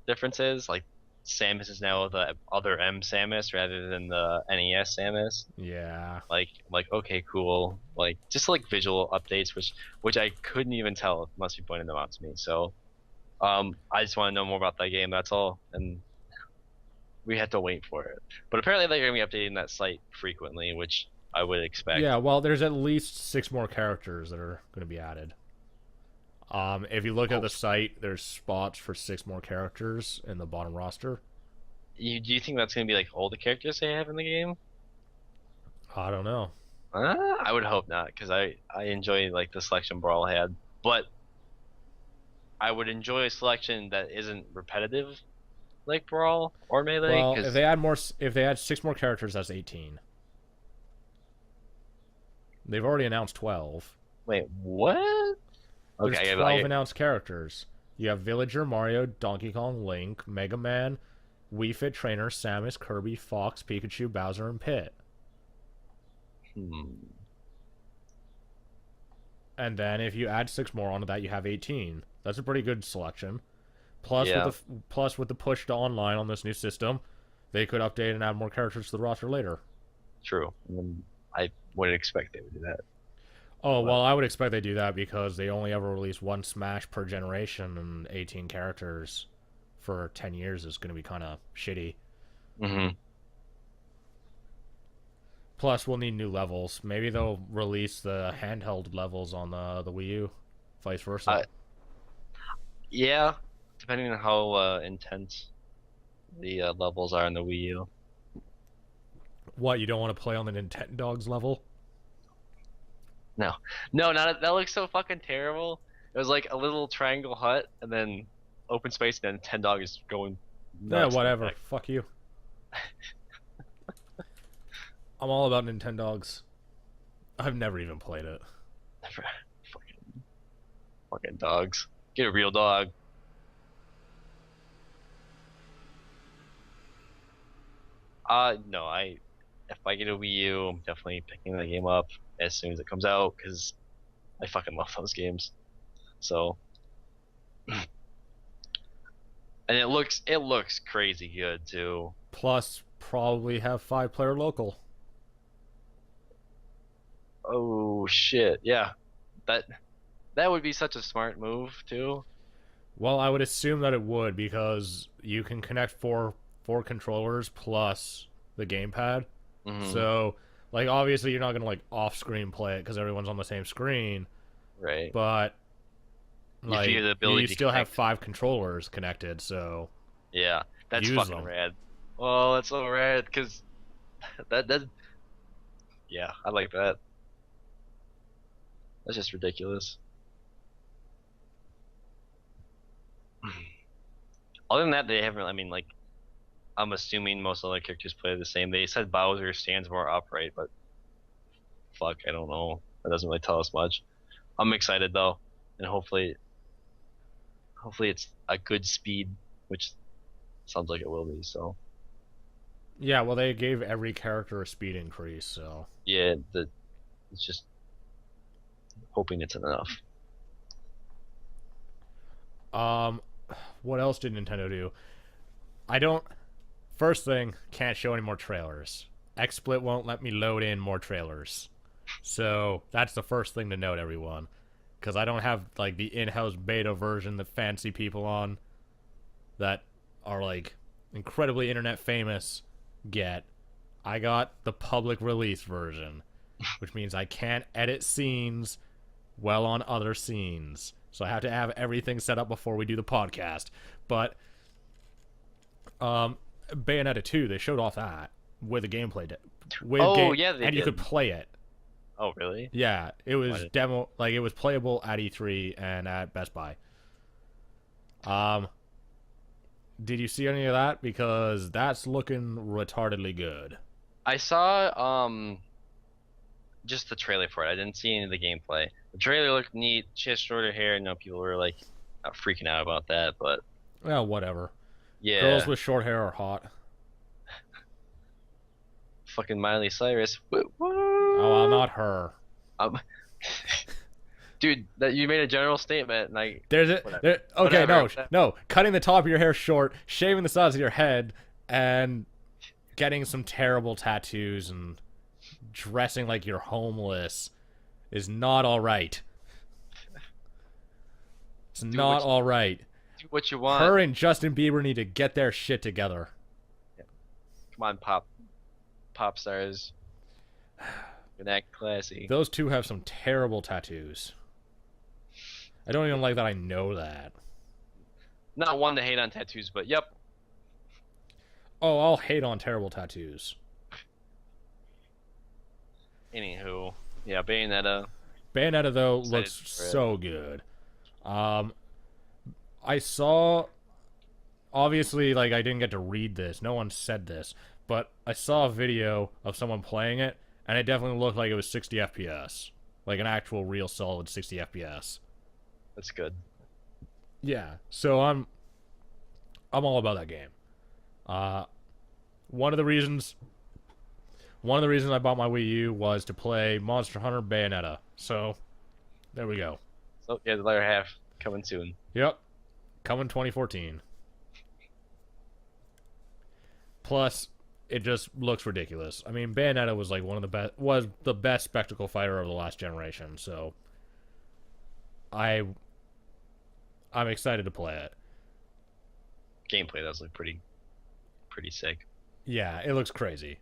differences. Like Samus is now the other M Samus rather than the NES Samus. Yeah. Like okay, cool. Like just like visual updates, which I couldn't even tell unless you pointed them out to me. So I just want to know more about that game. That's all, and we had to wait for it. But apparently they're gonna be updating that site frequently, which I would expect. Yeah, well, there's at least 6 more characters that are going to be added. If you look at the site, there's spots for 6 more characters in the bottom roster. Do you think that's gonna be like all the characters they have in the game? I don't know. I would hope not, because I enjoy like the selection Brawl had, but I would enjoy a selection that isn't repetitive like Brawl or Melee. Well, Because if they add 6 more characters, that's 18. They've already announced 12. wait, what? There's Okay, 12 announced characters. You have Villager, Mario, Donkey Kong, Link, Mega Man, Wii Fit Trainer, Samus, Kirby, Fox, Pikachu, Bowser, and Pit. hmm. And then if you add 6 more onto that, you have 18. That's a pretty good selection. Plus, Yeah, with the push to online on this new system, they could update and add more characters to the roster later. true. I wouldn't expect they would do that. Oh, But well, I would expect they do that because they only ever release one Smash per generation, and 18 characters for 10 years is going to be kind of shitty. hmm. Plus, we'll need new levels. Maybe they'll release the handheld levels on the Wii U, vice versa. Yeah, depending on how intense the levels are in the Wii U. What, you don't want to play on the Nintendogs level? No, no, not that looks so fucking terrible. It was like a little triangle hut and then open space, and then Ten Dog is going Yeah, nuts. whatever. Fuck you. I'm all about Nintendogs. I've never even played it. fucking, fucking dogs. Get a real dog. No, if I get a Wii U, I'm definitely picking the game up as soon as it comes out because I fucking love those games. So, and it looks crazy good too. Plus, probably have 5-player local. Oh shit, yeah, that that would be such a smart move too. Well, I would assume that it would because you can connect four controllers plus the gamepad. Hmm. So, like, obviously you're not gonna like off-screen play it because everyone's on the same screen, Right. but If like you have the ability you to still have connect, 5 controllers connected, so yeah, that's use fucking them. rad. Oh, that's so rad because that yeah, I like that. That's just ridiculous. Other than that, they haven't. I mean, like, I'm assuming most other characters play the same. They said Bowser stands more upright, but fuck, I don't know. That doesn't really tell us much. I'm excited though, and hopefully it's a good speed, which sounds like it will be. So Yeah, well, they gave every character a speed increase, so yeah, it's just hoping it's enough. um, what else did Nintendo do? I don't. First thing, can't show any more trailers. XSplit won't let me load in more trailers, so that's the first thing to note, everyone. Because I don't have like the in-house beta version that fancy people on that are like incredibly internet famous get. I got the public release version, which means I can't edit scenes well on other scenes. So I have to have everything set up before we do the podcast. But Bayonetta 2, they showed off that with a gameplay Yeah, and you could play it. Oh, really? Yeah, it was demo, like it was playable at E3 and at Best Buy. Did you see any of that? Because that's looking retardedly good. I saw just the trailer for it. I didn't see any of the gameplay. The trailer looked neat. She has shorter hair. I know people were like freaking out about that, but Well, whatever. yeah, Girls with short hair are hot. fucking Miley Cyrus. Oh, well, not her. Um, dude, that you made a general statement, and I There's it. whatever. There, okay, Whatever. no. Cutting the top of your hair short, shaving the sides of your head, and getting some terrible tattoos and dressing like you're homeless is not all right. It's not all right. Do what you want. Her and Justin Bieber need to get their shit together. Come on, pop stars. And act classy. Those two have some terrible tattoos. I don't even like that I know that. Not one to hate on tattoos, but yep. Oh, I'll hate on terrible tattoos. Anywho, yeah, Bayonetta. Bayonetta, though, Excited looks for it. so good. I saw... Obviously, like, I didn't get to read this. No one said this. But I saw a video of someone playing it, and it definitely looked like it was 60 FPS. Like an actual real solid 60 FPS. That's good. Yeah, so I'm all about that game. One of the reasons I bought my Wii U was to play Monster Hunter Bayonetta. So there we go. So yeah, the latter half coming soon. Yep. Coming 2014. Plus, it just looks ridiculous. I mean, Bayonetta was like was the best spectacle fighter of the last generation, so I'm excited to play it. Gameplay does look pretty sick. Yeah, it looks crazy.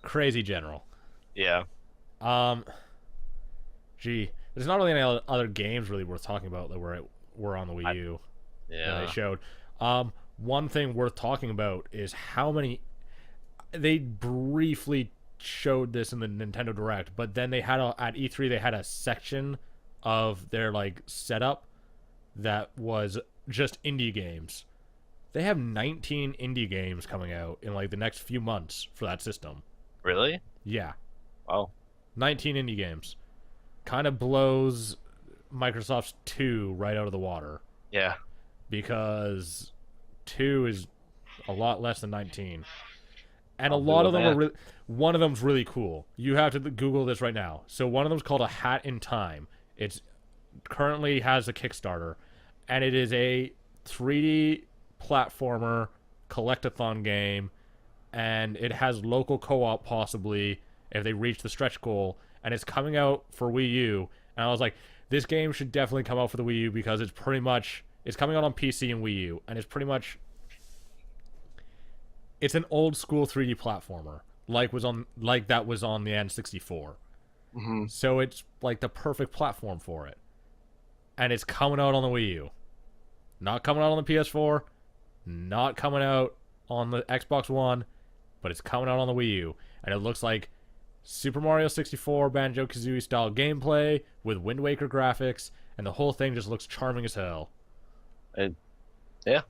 Crazy general. Yeah. Gee, there's not really any other games really worth talking about that were on the Wii U Yeah. that they showed. One thing worth talking about is how many. They briefly showed this in the Nintendo Direct, but then they had at E3 they had a section of their like setup that was just indie games. They have 19 indie games coming out in like the next few months for that system. Really? Yeah, Wow. 19 indie games. Kind of blows Microsoft's 2 right out of the water Yeah. because 2 is a lot less than 19. And I'll a lot do of them that. are one of them's really cool. You have to Google this right now. So one of them's called A Hat in Time. It's currently has a Kickstarter, and it is a 3D platformer collectathon game, and it has local co-op possibly if they reach the stretch goal, and it's coming out for Wii U. And I was like, this game should definitely come out for the Wii U because it's coming out on PC and Wii U, and it's an old school 3D platformer like that was on the N64. Mm-hmm. So it's like the perfect platform for it. And it's coming out on the Wii U. Not coming out on the PS4, not coming out on the Xbox One, but it's coming out on the Wii U. And it looks like Super Mario 64 Banjo-Kazooie style gameplay with Wind Waker graphics, and the whole thing just looks charming as hell. It, yeah.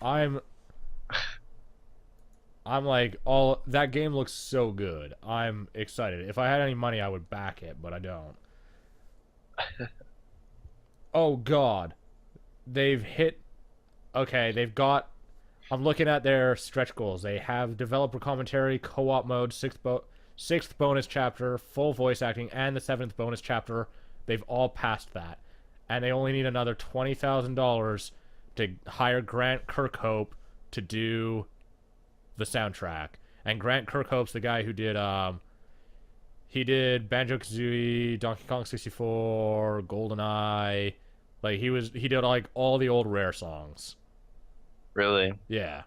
I'm I'm like, all that game looks so good. I'm excited. If I had any money, I would back it, but I don't. Oh god. They've hit okay, they've got I'm looking at their stretch goals. They have developer commentary, co-op mode, sixth bonus chapter, full voice acting, and the seventh bonus chapter. They've all passed that, and they only need another $20,000 to hire Grant Kirkhope to do the soundtrack. And Grant Kirkhope's the guy who did he did Banjo Kazooie, Donkey Kong 64, GoldenEye. Like he did like all the old Rare songs. Really? Yeah.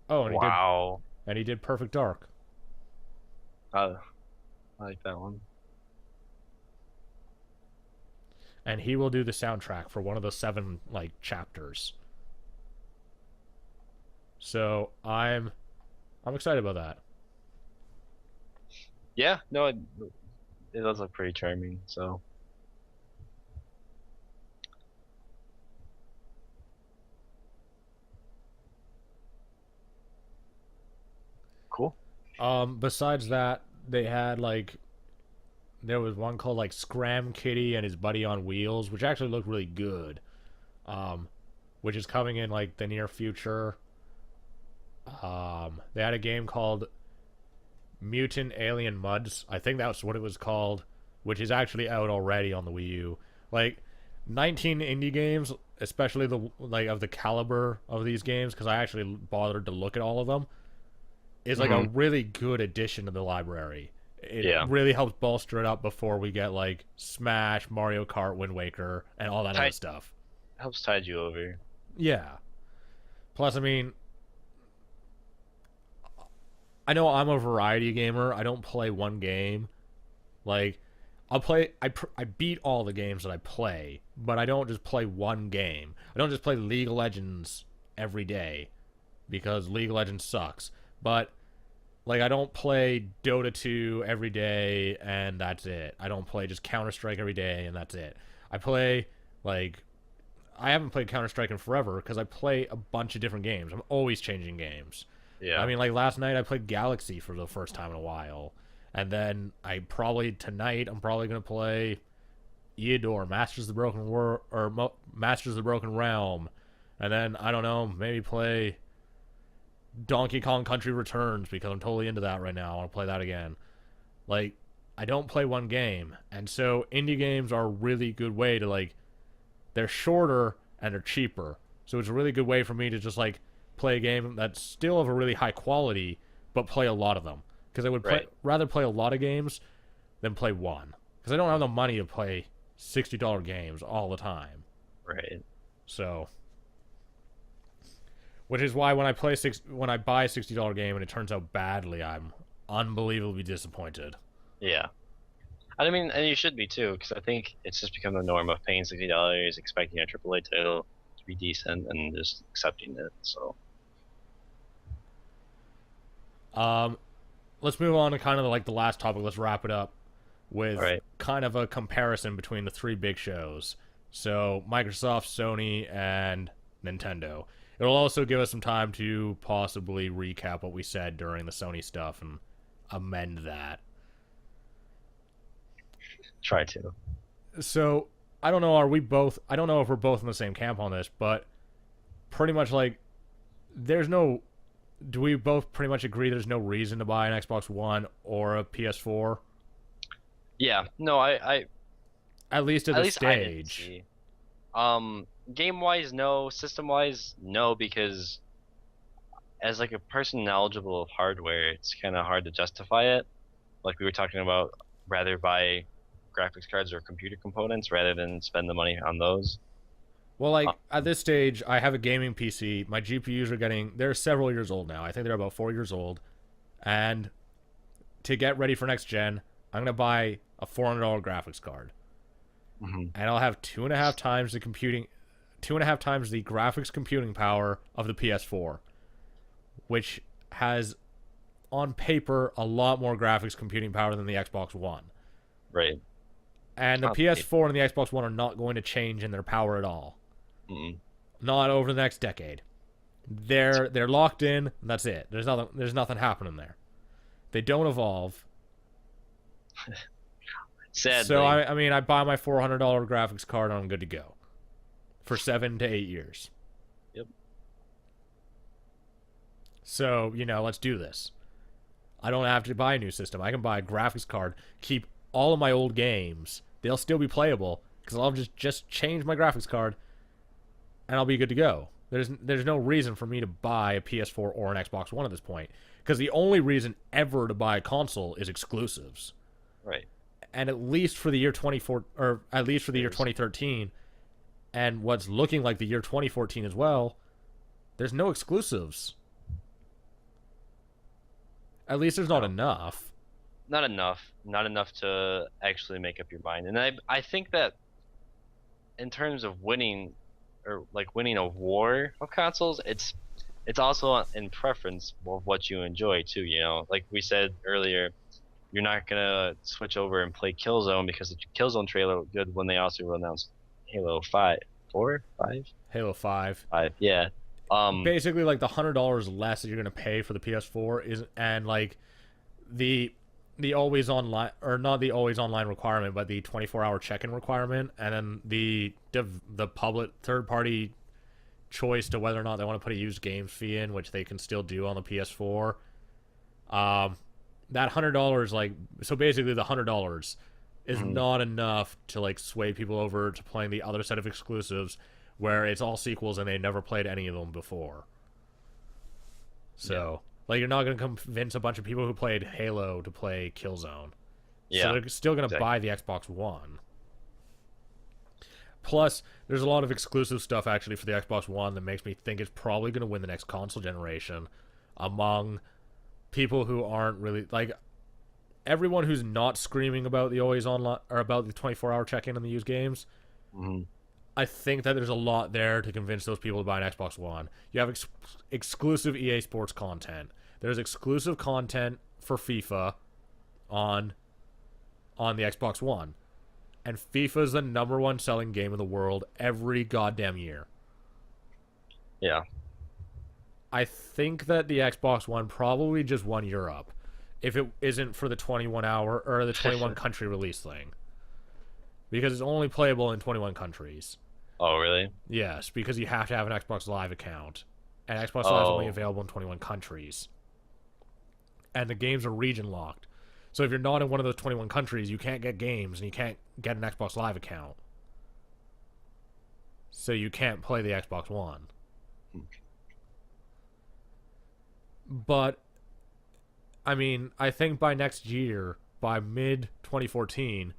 Oh, Wow. and he did Perfect Dark. I like that one. And he will do the soundtrack for one of the 7 like chapters. So I'm excited about that. Yeah, no, it does look pretty charming, so. Cool. Besides that, they had like there was one called like Scram Kitty and his buddy on wheels, which actually looked really good. Which is coming in like the near future. They had a game called Mutant Alien Muds. I think that's what it was called, which is actually out already on the Wii U. Like 19 indie games, especially the like of the caliber of these games, because I actually bothered to look at all of them, is like a really good addition to the library. It really helps bolster it up before we get like Smash, Mario Kart, Wind Waker, and all that other stuff. Helps tide you over. Yeah. Plus, I mean, I know I'm a variety gamer. I don't play one game. Like, I beat all the games that I play, but I don't just play one game. I don't just play League of Legends every day because League of Legends sucks. But like, I don't play Dota 2 every day and that's it. I don't play just Counter-Strike every day and that's it. I play like I haven't played Counter-Strike in forever because I play a bunch of different games. I'm always changing games. Yeah. I mean, like last night I played Galaxy for the first time in a while. And then tonight I'm probably going to play Eodor, Masters of the Broken Masters of the Broken Realm. And then I don't know, maybe play Donkey Kong Country Returns because I'm totally into that right now. I want to play that again. Like, I don't play one game. And so indie games are a really good way to like they're shorter and they're cheaper. So it's a really good way for me to just like play a game that's still of a really high quality but play a lot of them. Because I would rather play a lot of games than play one. Because I don't have the money to play $60 games all the time. Right. So, which is why when I buy a $60 game and it turns out badly, I'm unbelievably disappointed. Yeah. I mean, and you should be too, because I think it's just become the norm of paying $60, expecting a AAA title to be decent, and just accepting it. So. Let's move on to kind of like the last topic. Let's wrap it up with kind of a comparison between the 3 big shows. So Microsoft, Sony, and Nintendo. It'll also give us some time to possibly recap what we said during the Sony stuff and amend that. Try to. So, I don't know, I don't know if we're both in the same camp on this, but pretty much like, do we both pretty much agree there's no reason to buy an Xbox One or a PS4? Yeah, no, I at least at this stage. Game wise, no. System wise, no, because as like a person knowledgeable of hardware, it's kind of hard to justify it. Like we were talking about, rather buy graphics cards or computer components rather than spend the money on those. Well, like at this stage, I have a gaming PC. My GPUs are they're several years old now. I think they're about 4 years old. And to get ready for next gen, I'm gonna buy a $400 graphics card, and I'll have 2.5 times the graphics computing power of the PS4, which has, on paper, a lot more graphics computing power than the Xbox One. Right. And the PS4 and the Xbox One are not going to change in their power at all. Mm-mm. Not over the next decade. They're locked in. And that's it. There's nothing happening there. They don't evolve. Sadly. So I mean, I buy my $400 graphics card and I'm good to go for 7 to 8 years. Yep. So let's do this. I don't have to buy a new system. I can buy a graphics card, keep all of my old games. They'll still be playable because I'll just change my graphics card, and I'll be good to go. There's no reason for me to buy a PS4 or an Xbox One at this point, because the only reason ever to buy a console is exclusives. Right. And at least for the year 24, or at least for the year 2013, and what's looking like the year 2014 as well, there's no exclusives. At least there's not enough. Not enough. Not enough to actually make up your mind. And I think that in terms of winning, or like winning a war of consoles, it's also in preference of what you enjoy too. Like we said earlier, you're not gonna switch over and play Killzone because the Killzone trailer was good when they also announced Halo 5, 4, 5. Halo 5. 5, yeah. Basically, like the $100 less that you're gonna pay for the PS4 is, and like the always online, or not the always online requirement, but the 24-hour check-in requirement, and then the public third-party choice to whether or not they want to put a used games fee in, which they can still do on the PS4. That $100, like, so basically the $100 is not enough to like sway people over to playing the other set of exclusives, where it's all sequels and they never played any of them before. So, like, you're not going to convince a bunch of people who played Halo to play Killzone. Yeah. So they're still going to buy the Xbox One. Plus, there's a lot of exclusive stuff, actually, for the Xbox One that makes me think it's probably going to win the next console generation among people who aren't really, like, everyone who's not screaming about the always online, or about the 24-hour check-in on the used games. Mm-hmm. I think that there's a lot there to convince those people to buy an Xbox One. You have exclusive EA Sports content. There's exclusive content for FIFA on the Xbox One. And FIFA's the #1 selling game in the world every goddamn year. Yeah. I think that the Xbox One probably just won Europe, if it isn't for the 21-hour or the 21 country release thing. Because it's only playable in 21 countries. Oh, really? Yes, because you have to have an Xbox Live account. And Xbox Live is only available in 21 countries. And the games are region locked. So if you're not in one of those 21 countries, you can't get games and you can't get an Xbox Live account. So you can't play the Xbox One. But, I mean, I think by next year, by mid-2014,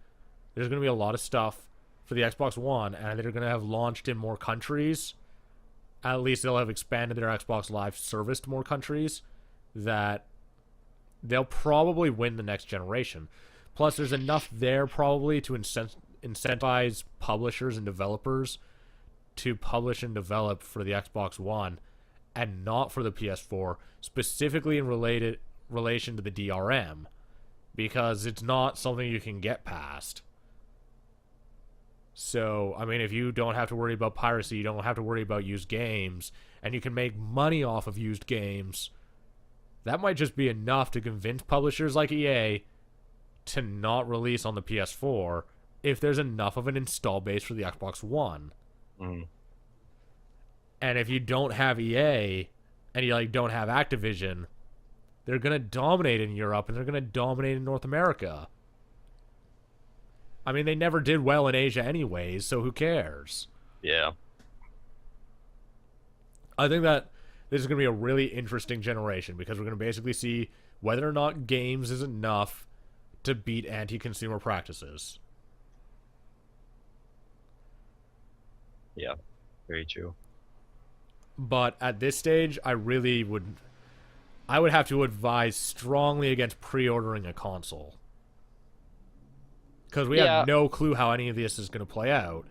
there's going to be a lot of stuff for the Xbox One, and they're going to have launched in more countries. At least they'll have expanded their Xbox Live service to more countries, that they'll probably win the next generation. Plus, there's enough there probably to incentivize publishers and developers to publish and develop for the Xbox One and not for the PS4, specifically in relation to the DRM, because it's not something you can get past. So, I mean, if you don't have to worry about piracy, you don't have to worry about used games, and you can make money off of used games, that might just be enough to convince publishers like EA to not release on the PS4 if there's enough of an install base for the Xbox One. And if you don't have EA, and you don't have Activision, they're going to dominate in Europe, and they're going to dominate in North America. I mean, they never did well in Asia anyways, so who cares? Yeah. I think that this is going to be a really interesting generation, because we're going to basically see whether or not games is enough to beat anti-consumer practices. Yeah, very true. But at this stage, I would have to advise strongly against pre-ordering a console. Because we have no clue how any of this is going to play out.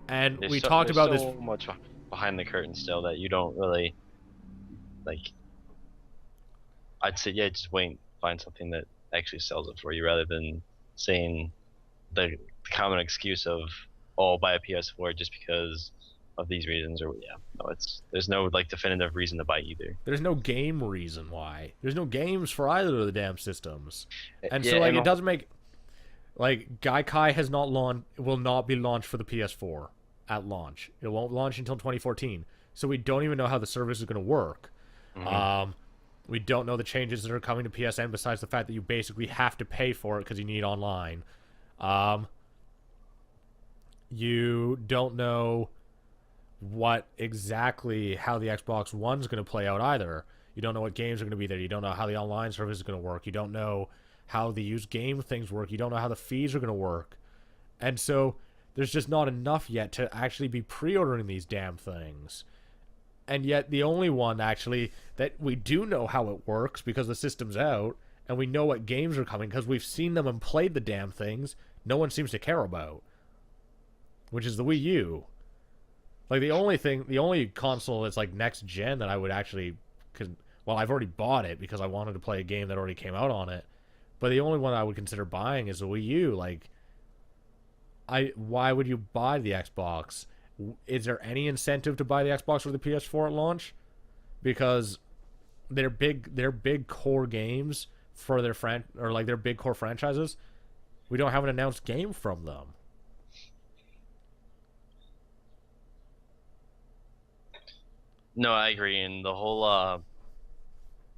And we talked about this. There's so much behind the curtain still that you don't really, like, I'd say, just wait and find something that actually sells it for you, rather than saying the common excuse of, oh, I'll buy a PS4 just because of these reasons, or yeah, no, it's there's no like definitive reason to buy either. There's no game reason why. There's no games for either of the damn systems. And so Yeah, like and it doesn't make like Gaikai has not launched will not be launched for the PS4 at launch. It won't launch until 2014. So we don't even know how the service is going to work. mhm. We don't know the changes that are coming to PSN besides the fact that you basically have to pay for it because you need online. You don't know what exactly how the Xbox One's going to play out either. You don't know what games are going to be there. You don't know how the online service is going to work. You don't know how the used game things work. You don't know how the fees are going to work. And so there's just not enough yet to actually be pre-ordering these damn things. And yet the only one actually that we do know how it works because the system's out and we know what games are coming because we've seen them and played the damn things, no one seems to care about, which is the Wii U. Like the only console that's like next gen that I would actually, well, I've already bought it because I wanted to play a game that already came out on it, but the only one I would consider buying is the Wii U. Like, why would you buy the Xbox? Is there any incentive to buy the Xbox or the PS4 at launch? Because they're big core games for their their big core franchises. We don't have an announced game from them. No, I agree, and the whole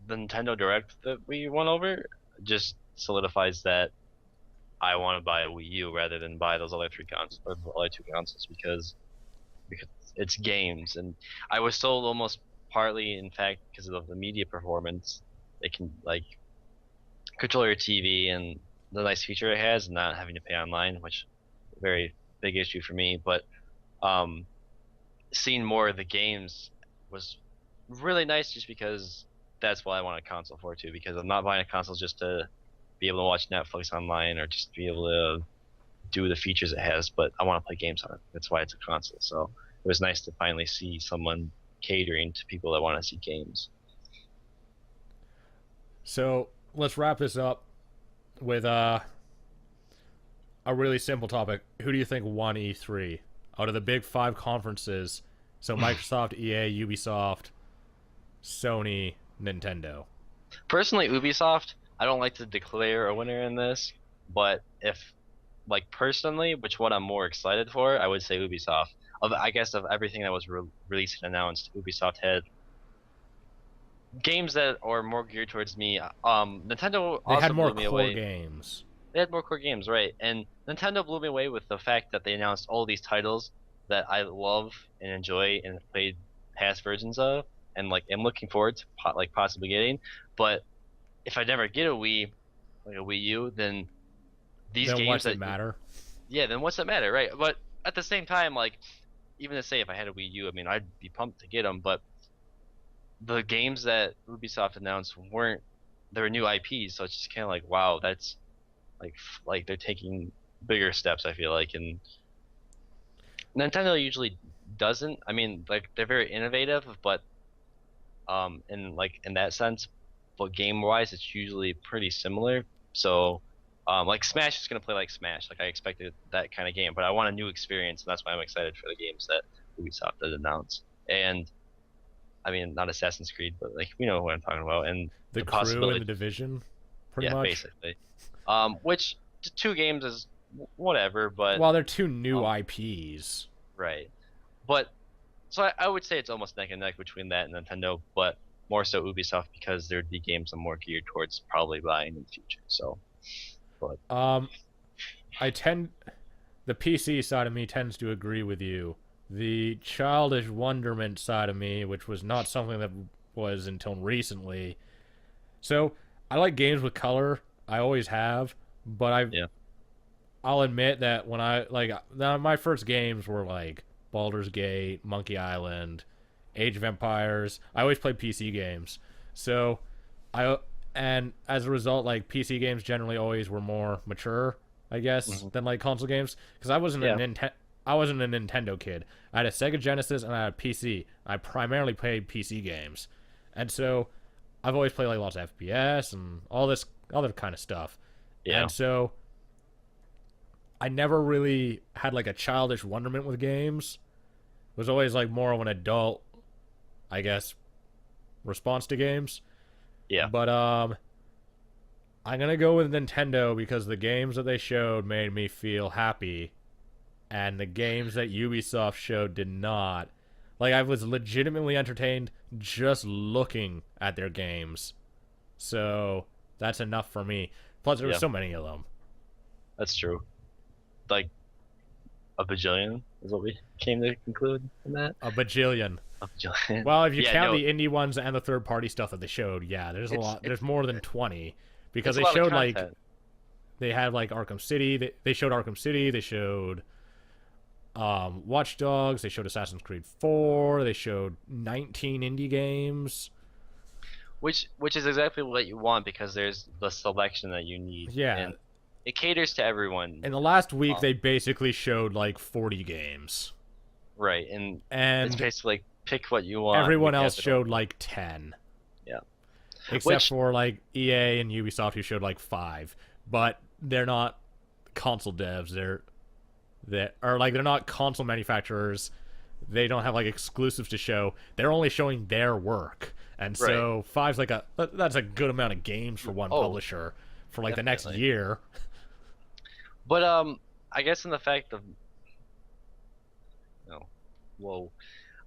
the Nintendo Direct that we went over just solidifies that I want to buy a Wii U rather than buy those other three consoles or the other two consoles because it's games, and I was told almost partly, in fact, because of the media performance, it can like control your TV and the nice feature it has, and not having to pay online, which is a very big issue for me. But um, seeing more of the games was really nice, just because that's what I want a console for too. Because I'm not buying a console just to be able to watch Netflix online or just to be able to do the features it has, but I want to play games on it. That's why it's a console. So it was nice to finally see someone catering to people that want to see games. So let's wrap this up with a really simple topic. Who do you think won E3 out of the big five conferences? So Microsoft, EA, Ubisoft, Sony, Nintendo. Personally, Ubisoft, I don't like to declare a winner in this, but if like personally, which one I'm more excited for, I would say Ubisoft. I guess of everything that was released and announced, Ubisoft had games that are more geared towards me. Nintendo They had also more blew me core away. games. They had more core games, right? And Nintendo blew me away with the fact that they announced all these titles that I love and enjoy and have played past versions of, and like am looking forward to like possibly getting. But if I never get a Wii, like a Wii U, then these Then games what's that it matter? yeah, then what's that matter, right? But at the same time, like even to say if I had a Wii U, I mean I'd be pumped to get them, but the games that Ubisoft announced weren't they were new IPs, so it's just kind of like wow, that's like they're taking bigger steps. I feel like, and Nintendo usually doesn't. I mean, like they're very innovative, but in like in that sense, but game wise, it's usually pretty similar. So, like Smash is gonna play like Smash. Like I expected that kind of game, but I want a new experience, and that's why I'm excited for the games that Ubisoft did announce. And I mean, not Assassin's Creed, but like we know what I'm talking about, and The the Crew and possibility. the Division, pretty Yeah, much. basically. Which two games is whatever, but Well, they're two new um, IPs. right. But so I would say it's almost neck and neck between that and Nintendo, but more so Ubisoft because there'd be games I'm more geared towards probably buying in the future. So, but Um, I tend the PC side of me tends to agree with you. The childish wonderment side of me, which was not something that was until recently. So I like games with color. I always have, but yeah, I'll admit that when I like now my first games were like Baldur's Gate, Monkey Island, Age of Empires. I always played PC games. So I and as a result like PC games generally always were more mature, I guess, hmm than like console games because yeah, I wasn't a Nintendo kid. I had a Sega Genesis and I had a PC. I primarily played PC games. And so I've always played like lots of FPS and all this other kind of stuff. yeah, And so I never really had like a childish wonderment with games. It was always like more of an adult, I guess, response to games. Yeah. But I'm gonna go with Nintendo because the games that they showed made me feel happy, and the games that Ubisoft showed did not. Like, I was legitimately entertained just looking at their games. So that's enough for me. Plus, there were Yeah. so many of them. That's true. Like a bajillion is what we came to conclude in that. A bajillion. A bajillion. Well, if you Yeah, count no, the indie ones and the third-party stuff that they showed, yeah, there's a it's lot. it's There's more than 20 because it's a they lot of showed like content. they had like Arkham City. They showed Arkham City. They showed Watch Dogs. They showed Assassin's Creed 4. They showed 19 indie games. Which is exactly what you want because there's the selection that you need. Yeah. And it caters to everyone. In the last week, Um, they basically showed like 40 games, right, and it's and basically like pick what you want. everyone we else have it showed all. like 10. Yeah. Except Which- for like EA and Ubisoft, who showed like 5, but they're not console devs. They're not console manufacturers. They don't have like exclusives to show. They're only showing their work, and so 5's like that's a good amount of games for one Oh, publisher for like the next definitely. year. But I guess in the fact of whoa,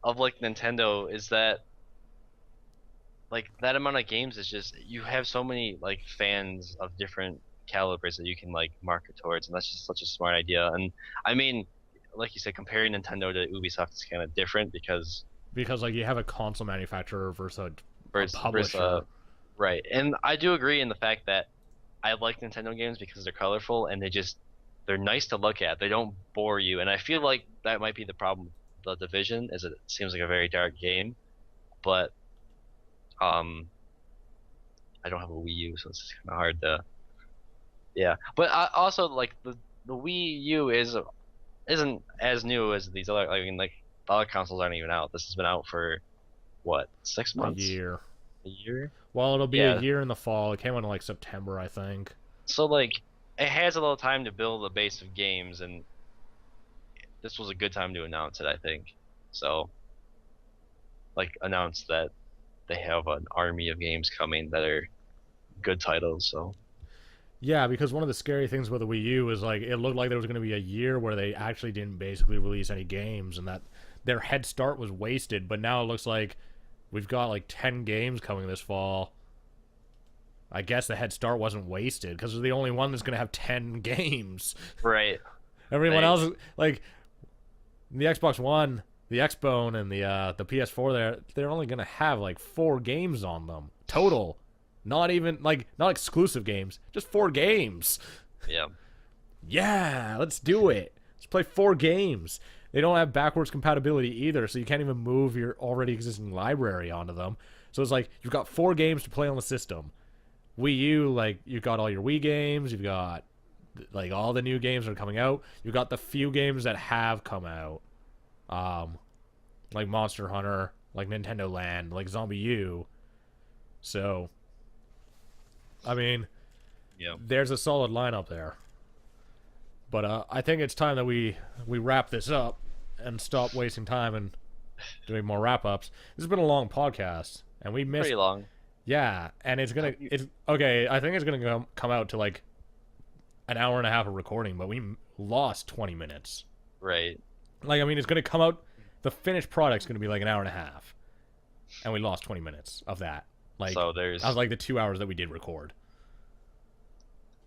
of like Nintendo is that like that amount of games is just you have so many like fans of different calibers that you can like market towards, and that's just such a smart idea. And I mean, like you said, comparing Nintendo to Ubisoft is kind of different because Because like you have a console manufacturer versus a versus, publisher. right. And I do agree in the fact that I like Nintendo games because they're colorful and they're nice to look at. They don't bore you, and I feel like that might be the problem with The Division, is it seems like a very dark game, but I don't have a Wii U, so it's kind of hard to. Yeah, but I also like the Wii U isn't as new as these other. I mean, like the other consoles aren't even out. This has been out for what, 6 A months? year. A year? Well, it'll be Yeah. a year in the fall. It came out in like September, I think. So like it has a little time to build a base of games, and this was a good time to announce it, I think. So like announce that they have an army of games coming that are good titles. So Yeah, because one of the scary things with the Wii U is like it looked like there was going to be a year where they actually didn't basically release any games, and that their head start was wasted. But now it looks like we've got like 10 games coming this fall. I guess the head start wasn't wasted because they're the only one that's going to have 10 games. right, Everyone Right. else, like the Xbox One, the Xbone, and the PS4, they're only going to have like 4 games on them total. Not even like not exclusive games, just 4 games. yeah, Yeah, let's do it. Let's play 4 games. They don't have backwards compatibility either, so you can't even move your already existing library onto them. So it's like you've got 4 games to play on the system. Wii U, like you've got all your Wii games, you've got like all the new games that are coming out. You've got the few games that have come out, like Monster Hunter, like Nintendo Land, like Zombie U. So, I mean, yeah. there's a solid lineup there. But I think it's time that we wrap this up and stop wasting time and doing more wrap ups. This has been a long podcast, and we missed. Pretty long. Yeah, and it's okay. I think it's gonna come out to like an hour and a half of recording, but we lost 20 minutes. Right. Like, I mean, it's gonna come out. The finished product's gonna be like an hour and a half, and we lost 20 minutes of that. Like, So there's, that was like the 2 hours that we did record.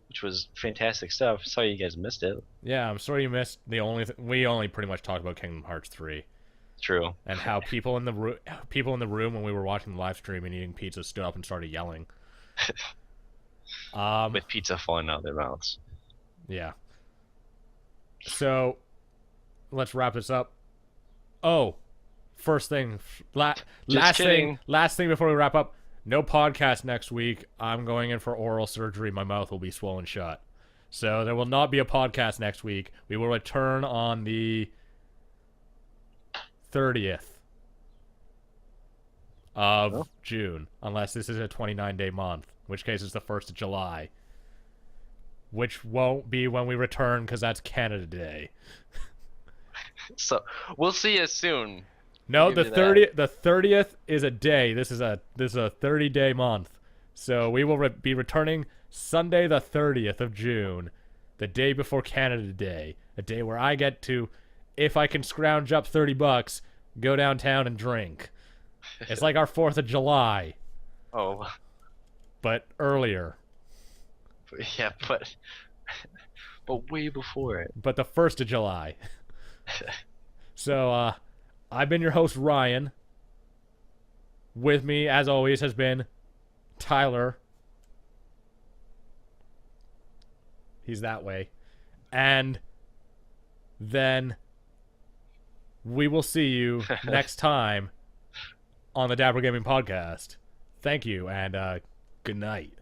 which was fantastic stuff. Sorry you guys missed it. Yeah, I'm sorry you missed the only. We only pretty much talked about Kingdom Hearts 3 True. and how people in the room when we were watching the live stream and eating pizza stood up and started yelling. With pizza falling out of their mouths. Yeah. So, let's wrap this up. Oh, first thing, last kidding. thing before we wrap up. No podcast next week. I'm going in for oral surgery. My mouth will be swollen shut. So there will not be a podcast next week. We will return on the 30th of June, unless this is a 29-day month, in which case it's the 1st of July. which won't be when we return because that's Canada Day. So we'll see you soon. No, the 30th is a day. This is a 30-day month. So we will be returning Sunday the 30th of June, the day before Canada Day, a day where I get to, if I can scrounge up $30, go downtown and drink. It's like our 4th of July. Oh. But earlier. Yeah, but way before it. But the 1st of July. So, I've been your host, Ryan. With me, as always, has been Tyler. He's that way. And then we will see you next time on the Dapper Gaming Podcast. Thank you, and good night.